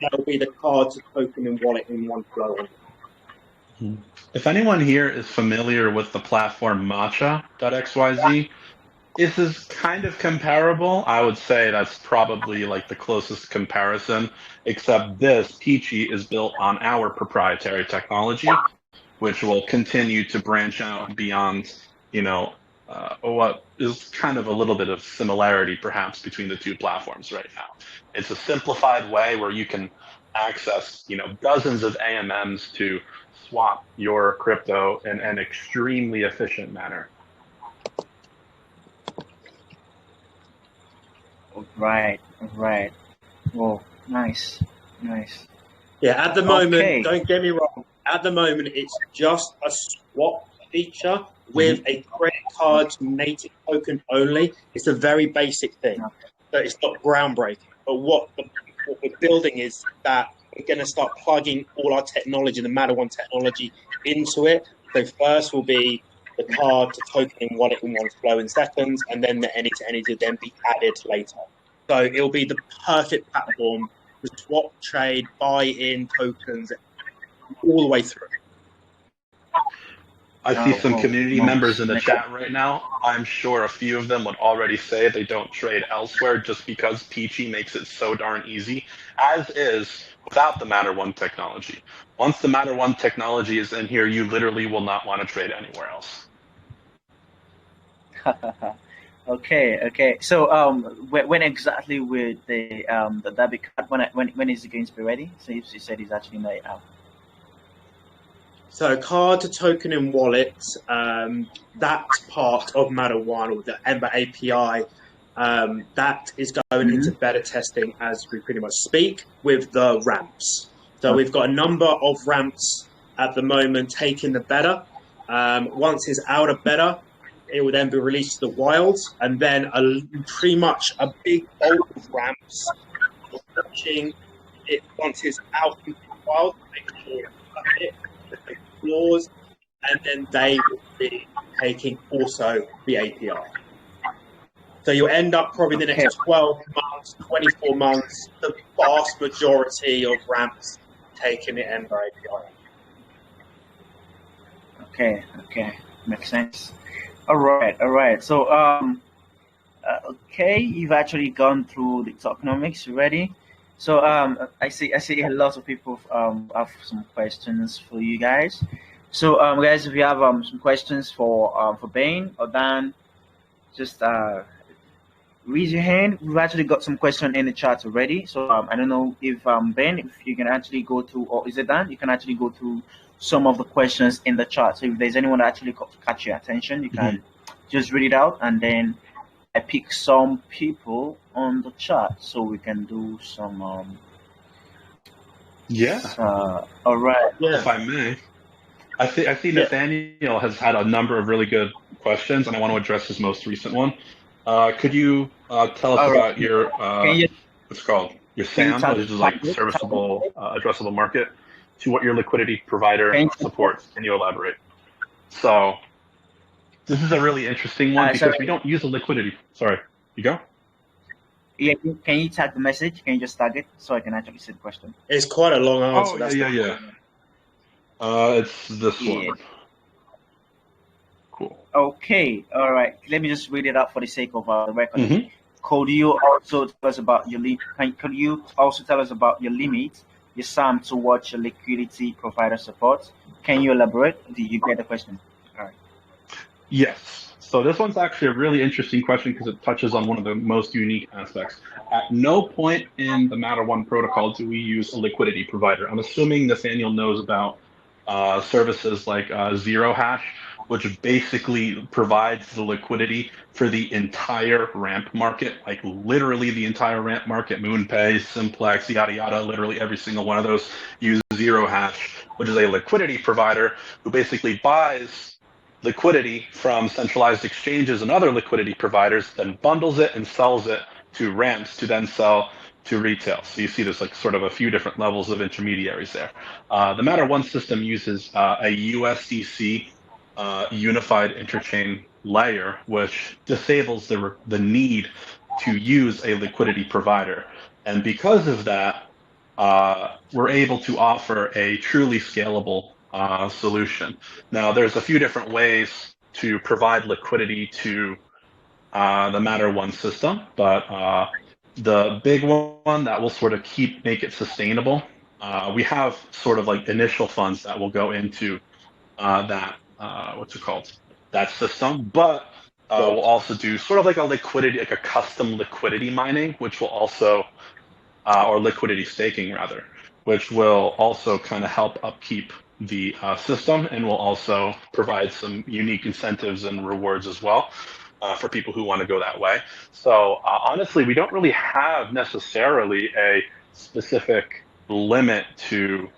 that will be the card to token and wallet in one flow. If anyone here is familiar with the platform Matcha.xyz, this is kind of comparable. I would say that's probably like the closest comparison, except this, Peachy, is built on our proprietary technology, which will continue to branch out beyond, what is kind of a little bit of similarity perhaps between the two platforms right now. It's a simplified way where you can access, dozens of AMMs to swap your crypto in an extremely efficient manner. Right. Right. Oh, nice. Nice. Yeah, at the moment, Okay. don't get me wrong, at the moment it's just a swap feature with Mhm. a credit card native token only. It's a very basic thing. So it's not groundbreaking. But what we're building is that we're going to start plugging all our technology, the Matter One technology, into it. So first will be the card to token in wallet in one flow in seconds, and then the any to any to then be added later. So it'll be the perfect platform to swap, trade, buy in tokens all the way through. I see some Oh, community members in the chat right now. I'm sure a few of them would already say they don't trade elsewhere just because Peachy makes it so darn easy, as is without the Matter One technology. Once the Matter One technology is in here, you literally will not want to trade anywhere else. okay. Okay. So, when exactly will the debit card, when is it going to be ready? So you said it's actually not out. So card to token in wallet, that part of Matter One or the Embr API, that is going into beta testing as we pretty much speak with the ramps. So we've got a number of ramps at the moment taking the beta. Once it's out of beta, it will then be released to the wild, and then pretty much a big bulk of ramps watching it once it's out in the wild, make sure it's flaws, and then they will be taking also the API. So you'll end up probably in the next 12 months, 24 months, the vast majority of ramps taking the Embr API. Okay. Okay. Makes sense. All right. All right. So, okay, you've actually gone through the tokenomics already. So, I see a lot of people have some questions for you guys. So, guys, if you have some questions for Bain or Dan, just raise your hand. We've actually got some question in the chat already. So, I don't know if Ben, if you can actually go through, or is it Dan? You can actually go through some of the questions in the chat. So, if there's anyone that actually catch your attention, you can just read it out, and then I pick some people on the chat so we can do some. All right. If I may, I see Nathaniel has had a number of really good questions, and I want to address his most recent one. Could you tell us about your what's it called your SAM, which is like serviceable addressable market, to what your liquidity provider supports? Can you elaborate? So this is a really interesting one because we don't use a liquidity. Sorry, you go. Yeah, can you tag the message? Can you just tag it so I can actually see the question? It's quite a long answer. Oh, yeah. It's this one. Cool. Okay, all right. Let me just read it out for the sake of the record. Could you also tell us about your Could you also tell us about your limit, your SAM to what your liquidity provider supports? Can you elaborate? Did you get the question? All right. Yes. So this one's actually a really interesting question because it touches on one of the most unique aspects. At no point in the Matter One protocol do we use a liquidity provider. I'm assuming Nathaniel knows about services like Zero Hash, which basically provides the liquidity for the entire ramp market, like literally the entire ramp market, MoonPay, Simplex, yada, yada, literally every single one of those use Zero Hash, which is a liquidity provider who basically buys liquidity from centralized exchanges and other liquidity providers, then bundles it and sells it to ramps to then sell to retail. So you see there's like sort of a few different levels of intermediaries there. The Matter One system uses a USDC unified interchain layer, which disables the need to use a liquidity provider. And because of that, we're able to offer a truly scalable solution. Now, there's a few different ways to provide liquidity to the Matter One system, but the big one that will sort of make it sustainable, we have sort of like initial funds that will go into that system, but we'll also do sort of like a custom liquidity mining, which will also or liquidity staking rather, which will also kind of help upkeep the system and will also provide some unique incentives and rewards as well. for people who want to go that way. So honestly, we don't really have necessarily a specific limit to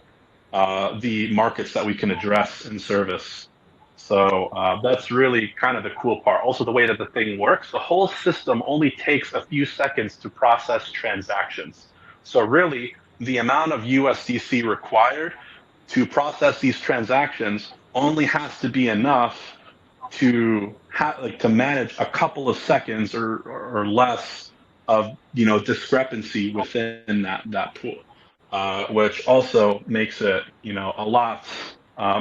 the markets that we can address and service. So that's really kind of the cool part. Also, the way that the thing works, the whole system only takes a few seconds to process transactions. So really, the amount of USDC required to process these transactions only has to be enough to to manage a couple of seconds or less of discrepancy within that pool, which also makes it a lot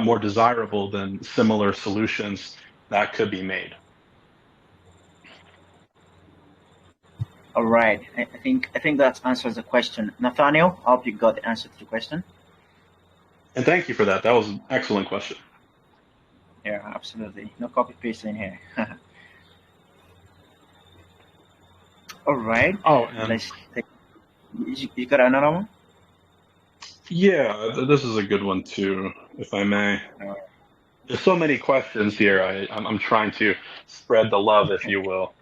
more desirable than similar solutions that could be made. All right. I think that answers the question. Nathaniel, I hope you got the answer to the question. And thank you for that. That was an excellent question. Yeah, absolutely. No copy paste in here. All right. Oh, and Let's take. You got another one? yeah, this is a good one too, if I may. There's so many questions here. I'm trying to spread the love, if you will.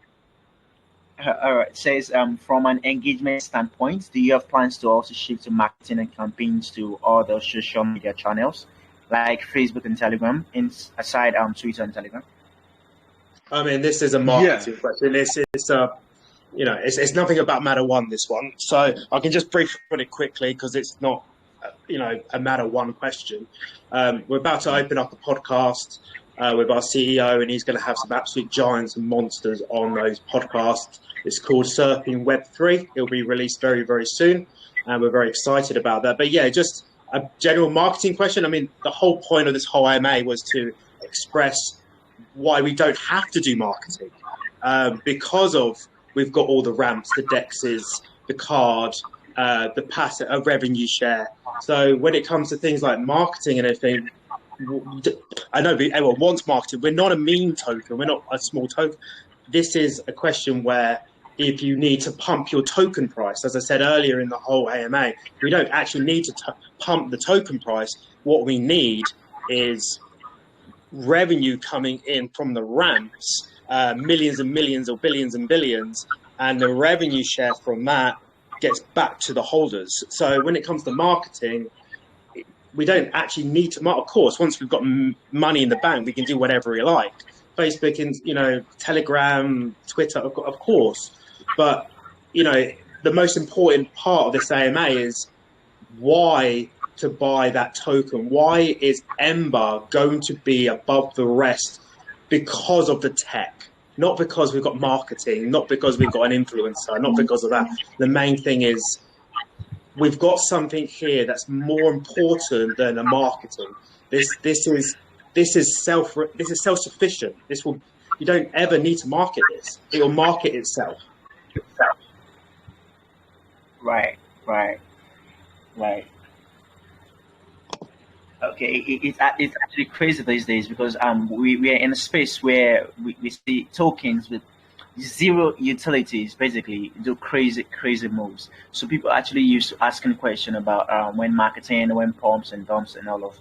All right. It says, from an engagement standpoint, do you have plans to also shift to marketing and campaigns to other social media channels like Facebook and Telegram, aside Twitter and Telegram? I mean, this is a marketing question. It's nothing about Matter One, this one. So I can just briefly put it quickly because it's not, a Matter One question. We're about to open up a podcast with our CEO, and he's going to have some absolute giants and monsters on those podcasts. It's called Surfing Web3. It'll be released very, very soon, and we're very excited about that. But yeah, just a general marketing question. I mean, the whole point of this whole AMA was to express why we don't have to do marketing because we've got all the ramps, the DEXs, the card, the passive revenue share. So when it comes to things like marketing and everything, I know everyone wants marketing. We're not a meme token. We're not a small token. This is a question where if you need to pump your token price, as I said earlier in the whole AMA, we don't actually need to pump the token price. What we need is revenue coming in from the ramps, millions and millions or billions and billions, and the revenue share from that gets back to the holders. So when it comes to marketing, we don't actually need to. Of course, once we've got money in the bank, we can do whatever we like. Facebook and Telegram, Twitter, of course. But the most important part of this AMA is why to buy that token. Why is Embr going to be above the rest? Because of the tech, not because we've got marketing, not because we've got an influencer, not because of that. The main thing is we've got something here that's more important than the marketing. This is self-sufficient. You don't ever need to market this. It will market itself. Right. Okay, it's actually crazy these days because we are in a space where we see tokens with zero utilities basically do crazy moves. So people actually used to asking question about when marketing, when pumps and dumps and all of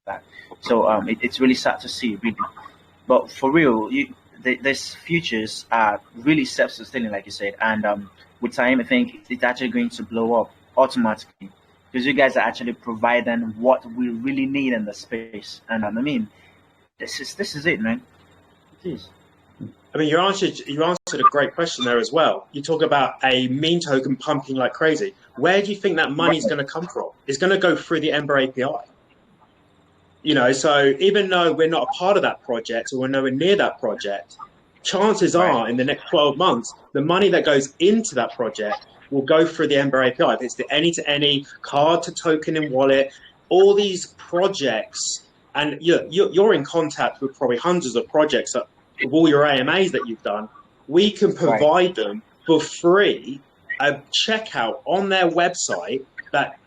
that. So it's really sad to see, really. But for real, these futures are really self-sustaining, like you said, and with time, I think it's actually going to blow up automatically because you guys are actually providing what we really need in the space. And I mean, this is it, man. It is. I mean, you answered a great question there as well. You talk about a meme token pumping like crazy. Where do you think that money is going to come from? It's going to go through the Embr API. So even though we're not a part of that project or we're nowhere near that project, chances are in the next 12 months, the money that goes into that project will go through the Embr API. If it's the any-to-any, card-to-token in wallet, all these projects, and you're in contact with probably hundreds of projects of all your AMAs that you've done. We can provide them for free a checkout on their website that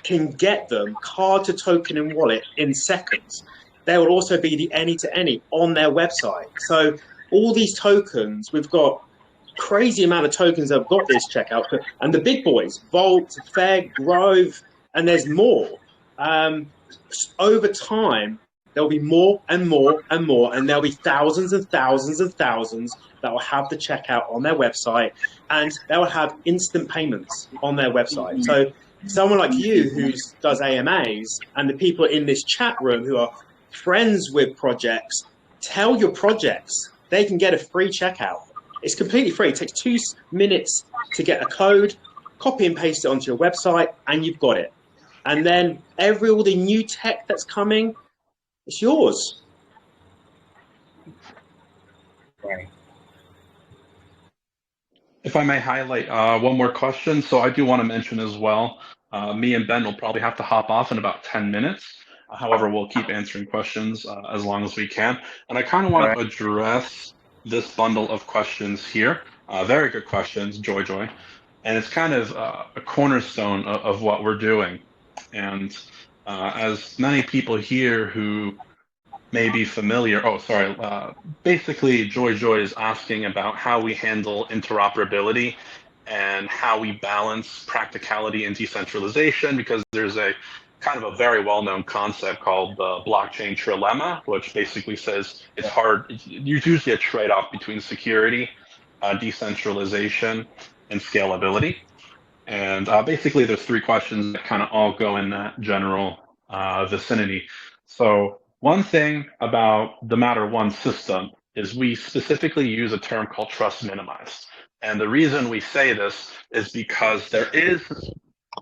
can get them card to token and wallet in seconds. There will also be the any-to-any on their website. So all these tokens, we've got crazy amount of tokens that have got this checkout. And the big boys, Vault, Fed, Grove, and there's more. Over time, there'll be more and more and more, and there'll be thousands and thousands and thousands that will have the checkout on their website, and they will have instant payments on their website. So someone like you who does AMAs and the people in this chat room who are friends with projects, tell your projects they can get a free checkout. It's completely free. It takes 2 minutes to get a code, copy and paste it onto your website, and you've got it. And then all the new tech that's coming, it's yours. Right. If I may highlight one more question, so I do want to mention as well, me and Ben will probably have to hop off in about 10 minutes. However, we'll keep answering questions as long as we can. And I kind of want to address this bundle of questions here. Very good questions, Joy. And it's kind of a cornerstone of what we're doing. And as many people here who may be familiar, basically Joy is asking about how we handle interoperability and how we balance practicality and decentralization, because there's a kind of a very well-known concept called the blockchain trilemma, which basically says it's hard. There's usually a trade-off between security, decentralization, and scalability. And basically, there's 3 questions that kind of all go in that general vicinity. So one thing about the Matter One system is we specifically use a term called trust minimized. And the reason we say this is because there is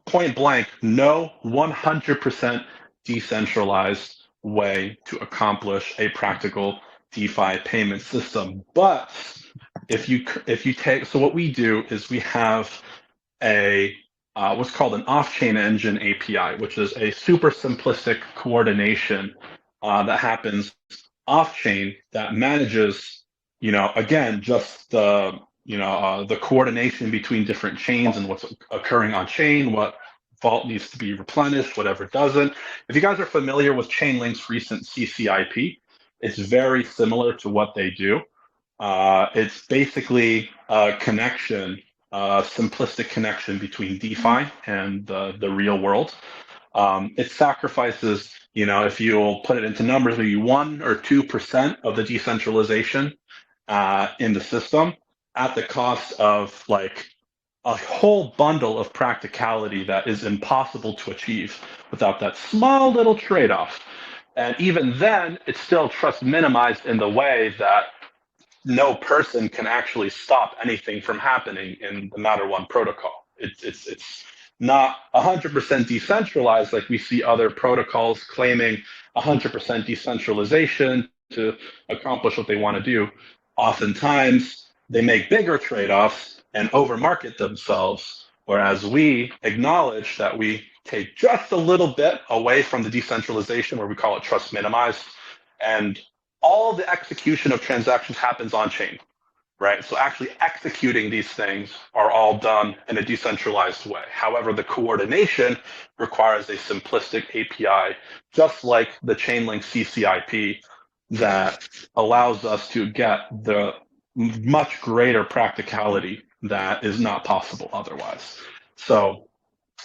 point blank no 100% decentralized way to accomplish a practical DeFi payment system. But if you take, so what we do is we have a what's called an off-chain engine API, which is a super simplistic coordination that happens off-chain that manages, again, just the coordination between different chains and what's occurring on chain, what vault needs to be replenished, whatever doesn't. If you guys are familiar with Chainlink's recent CCIP, it's very similar to what they do. It's basically a connection, a simplistic connection between DeFi and the real world. It sacrifices, if you'll put it into numbers, maybe 1 or 2% of the decentralization in the system at the cost of like a whole bundle of practicality that is impossible to achieve without that small little trade-off. And even then, it's still trust minimized in the way that no person can actually stop anything from happening in the Matter One protocol. It's not 100% decentralized like we see other protocols claiming 100% decentralization to accomplish what they want to do. Oftentimes, they make bigger trade-offs and overmarket themselves, whereas we acknowledge that we take just a little bit away from the decentralization, where we call it trust minimized, and all the execution of transactions happens on chain, right? So actually executing these things are all done in a decentralized way. However, the coordination requires a simplistic API, just like the Chainlink CCIP, that allows us to get the much greater practicality that is not possible otherwise. So,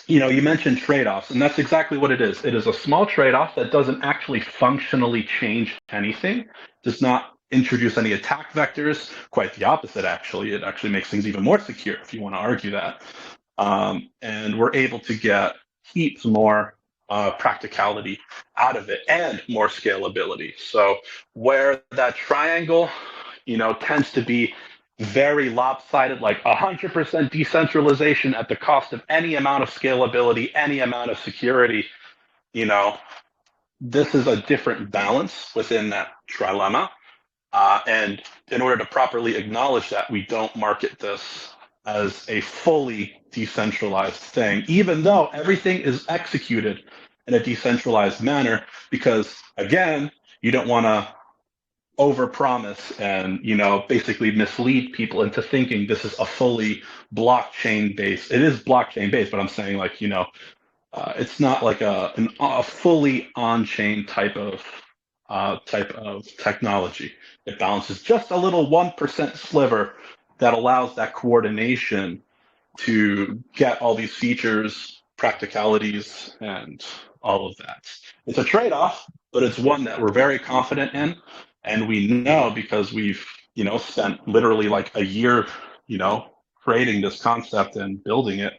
you mentioned trade-offs, and that's exactly what it is. It is a small trade-off that doesn't actually functionally change anything, does not introduce any attack vectors. Quite the opposite, actually. It actually makes things even more secure, if you want to argue that. And we're able to get heaps more practicality out of it and more scalability. So where that triangle, tends to be very lopsided, like 100% decentralization at the cost of any amount of scalability, any amount of security, this is a different balance within that trilemma. And in order to properly acknowledge that, we don't market this as a fully decentralized thing, even though everything is executed in a decentralized manner, because again, you don't want to overpromise and basically mislead people into thinking this is a fully blockchain based. It is blockchain based, but I'm saying it's not like a fully on-chain type of technology. It balances just a little 1% sliver that allows that coordination to get all these features, practicalities, and all of that. It's a trade-off, but it's one that we're very confident in, and we know because we've, spent literally like a year, creating this concept and building it,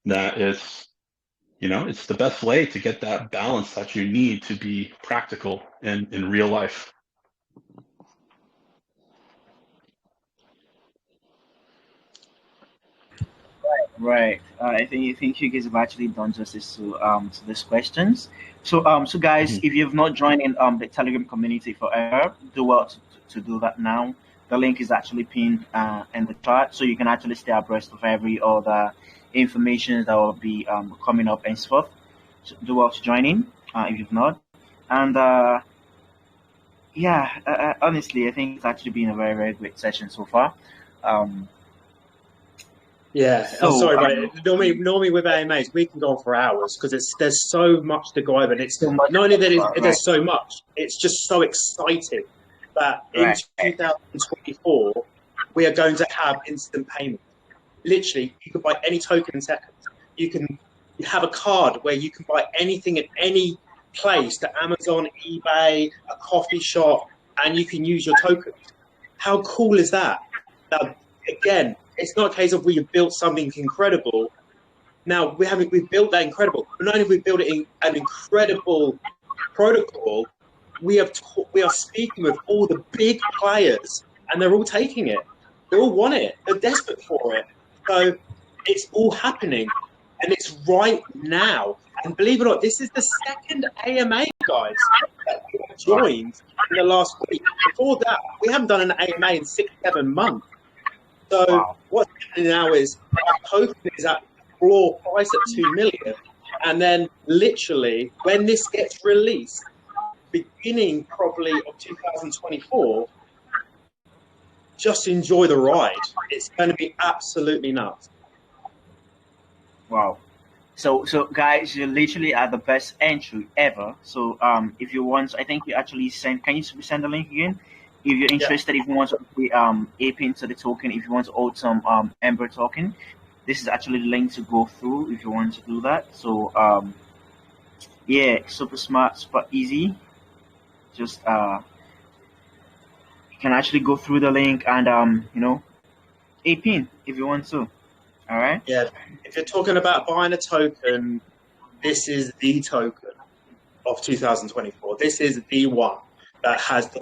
that it's the best way to get that balance that you need to be practical in real life. Right. I think you guys have actually done justice to these questions. So guys, Mhm. if you've not joined in the Telegram community for Arab, do well to do that now. The link is actually pinned in the chat, so you can actually stay abreast of every other information that will be coming up and stuff. So do well to join in if you've not. And yeah, honestly, I think it's actually been a very very great session so far. Um, Yeah, I'm so sorry, but normally with AMAs we can go on for hours because there's so much to go over, and it's so much not to only talk that about, right? there's so much, it's just so exciting that in Right. 2024 we are going to have instant payment. Literally, you can buy any token in seconds. You have a card where you can buy anything at any place, to Amazon, eBay, a coffee shop, and you can use your tokens. How cool is that? Now, again, it's not a case of we have built something incredible. Now we've built that incredible. But not only have we built it in an incredible protocol, we are speaking with all the big players, and they're all taking it. They all want it. They're desperate for it. So it's all happening, and it's right now. And believe it or not, this is the second AMA, guys, that we have joined in the last week. Before that, we haven't done an AMA in 6-7 months. So Wow. what's happening now is our token is at floor price at 2 million. And then literally when this gets released, beginning probably of 2024, just enjoy the ride. It's going to be absolutely nuts. Wow. So guys, you literally are the best entry ever. So if you want, I think you actually send. Can you send the link again? If you're Yeah. interested, if you want to be ape into the token, if you want to hold some Embr token, this is actually the link to go through if you want to do that. So yeah, super smart, super easy. Just you can actually go through the link and ape in if you want to. All right. Yeah. If you're talking about buying a token, this is the token of 2024. This is the one that has the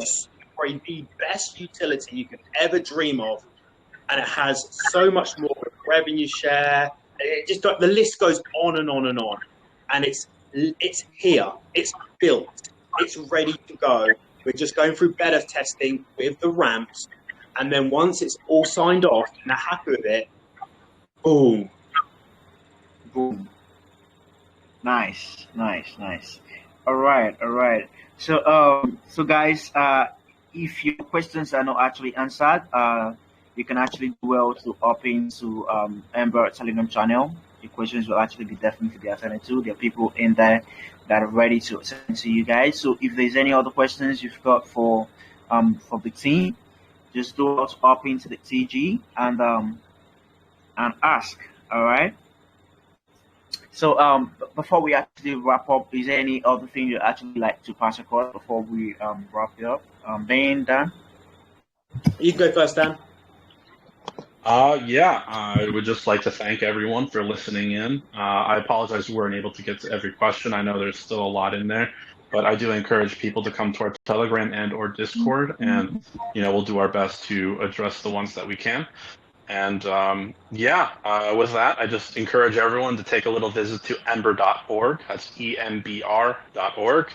best utility you could ever dream of, and it has so much more revenue share. It just the list goes on and on and on, and it's here. It's built. It's ready to go. We're just going through beta testing with the ramps, and then once it's all signed off and they're happy with it, boom. Boom. Nice, nice, nice. All right, all right. So guys, if your questions are not actually answered, you can actually do well to opt into Embr Telegram channel. Your questions will actually be definitely be attended to. There are people in there that are ready to attend to you guys. So if there's any other questions you've got for the team, just do well to opt into the TG and ask. All right. So before we actually wrap up, is there any other thing you'd actually like to pass across before we wrap it up? Ben, Dan? You can go first, Dan. Yeah, I would just like to thank everyone for listening in. I apologize we weren't able to get to every question. I know there's still a lot in there, but I do encourage people to come to our Telegram and or Discord, and we'll do our best to address the ones that we can. And with that, I just encourage everyone to take a little visit to embr.org. That's embr.org.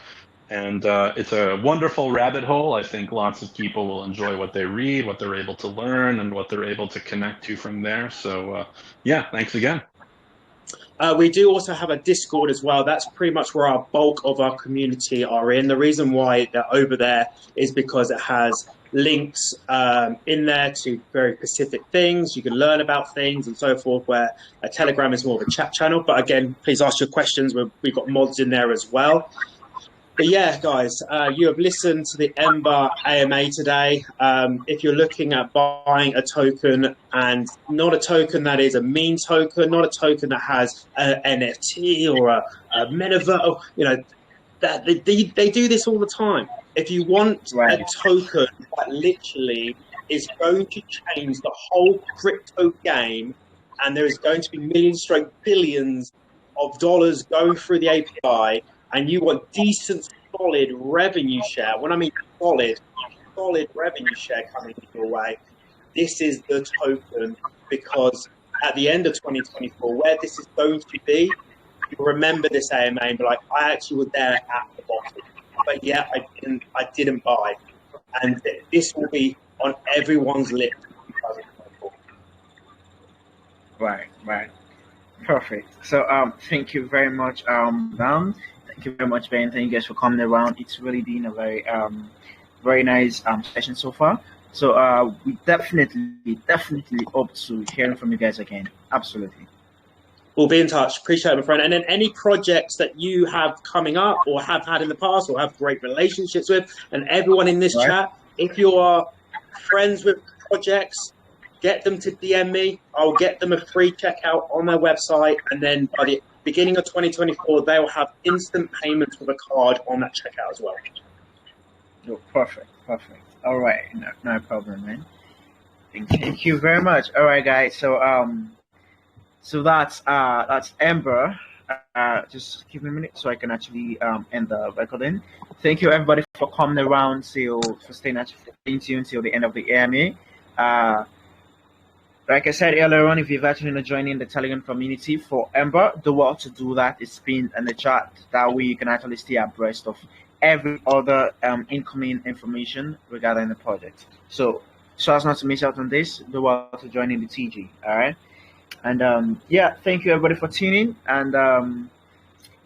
And it's a wonderful rabbit hole. I think lots of people will enjoy what they read, what they're able to learn, and what they're able to connect to from there. So, thanks again. We do also have a Discord as well. That's pretty much where our bulk of our community are in. The reason why they're over there is because it has links in there to very specific things. You can learn about things and so forth, where a Telegram is more of a chat channel. But again, please ask your questions. We've got mods in there as well. But yeah, guys, you have listened to the Embr AMA today. If you're looking at buying a token, and not a token that is a meme token, not a token that has an NFT or a metaverse, that they do this all the time. If you want a token that literally is going to change the whole crypto game, and there is going to be millions, stroke billions of dollars going through the API, and you want decent, solid revenue share. When I mean solid revenue share coming your way, this is the token, because at the end of 2024, where this is going to be, you'll remember this AMA and be like, I actually was there at the bottom, but yeah, I didn't buy. And this will be on everyone's lips in 2024. Right. Perfect. So thank you very much, Dan. Thank you very much, Ben. Thank you guys for coming around. It's really been a very nice session so far. So we definitely hope to hearing from you guys again. Absolutely. We'll be in touch. Appreciate it, my friend. And then any projects that you have coming up or have had in the past or have great relationships with, and everyone in this chat, if you are friends with projects, get them to DM me. I'll get them a free checkout on their website. And then by the beginning of 2024, they will have instant payments with a card on that checkout as well. Oh, perfect. All right. No problem, man. Thank you very much. All right, guys. So that's Embr. Just give me a minute so I can actually end the recording. Thank you everybody for coming around for staying tuned till the end of the AMA. Like I said earlier on, if you've actually not joining the Telegram community for Embr, the way to do that is pinned in the chat. That way you can actually stay abreast of every other incoming information regarding the project. So as not to miss out on this, the way to join in the TG. All right. And yeah, thank you everybody for tuning. And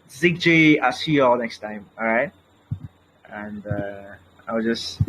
ZigJ, I'll see you all next time. All right. And I'll just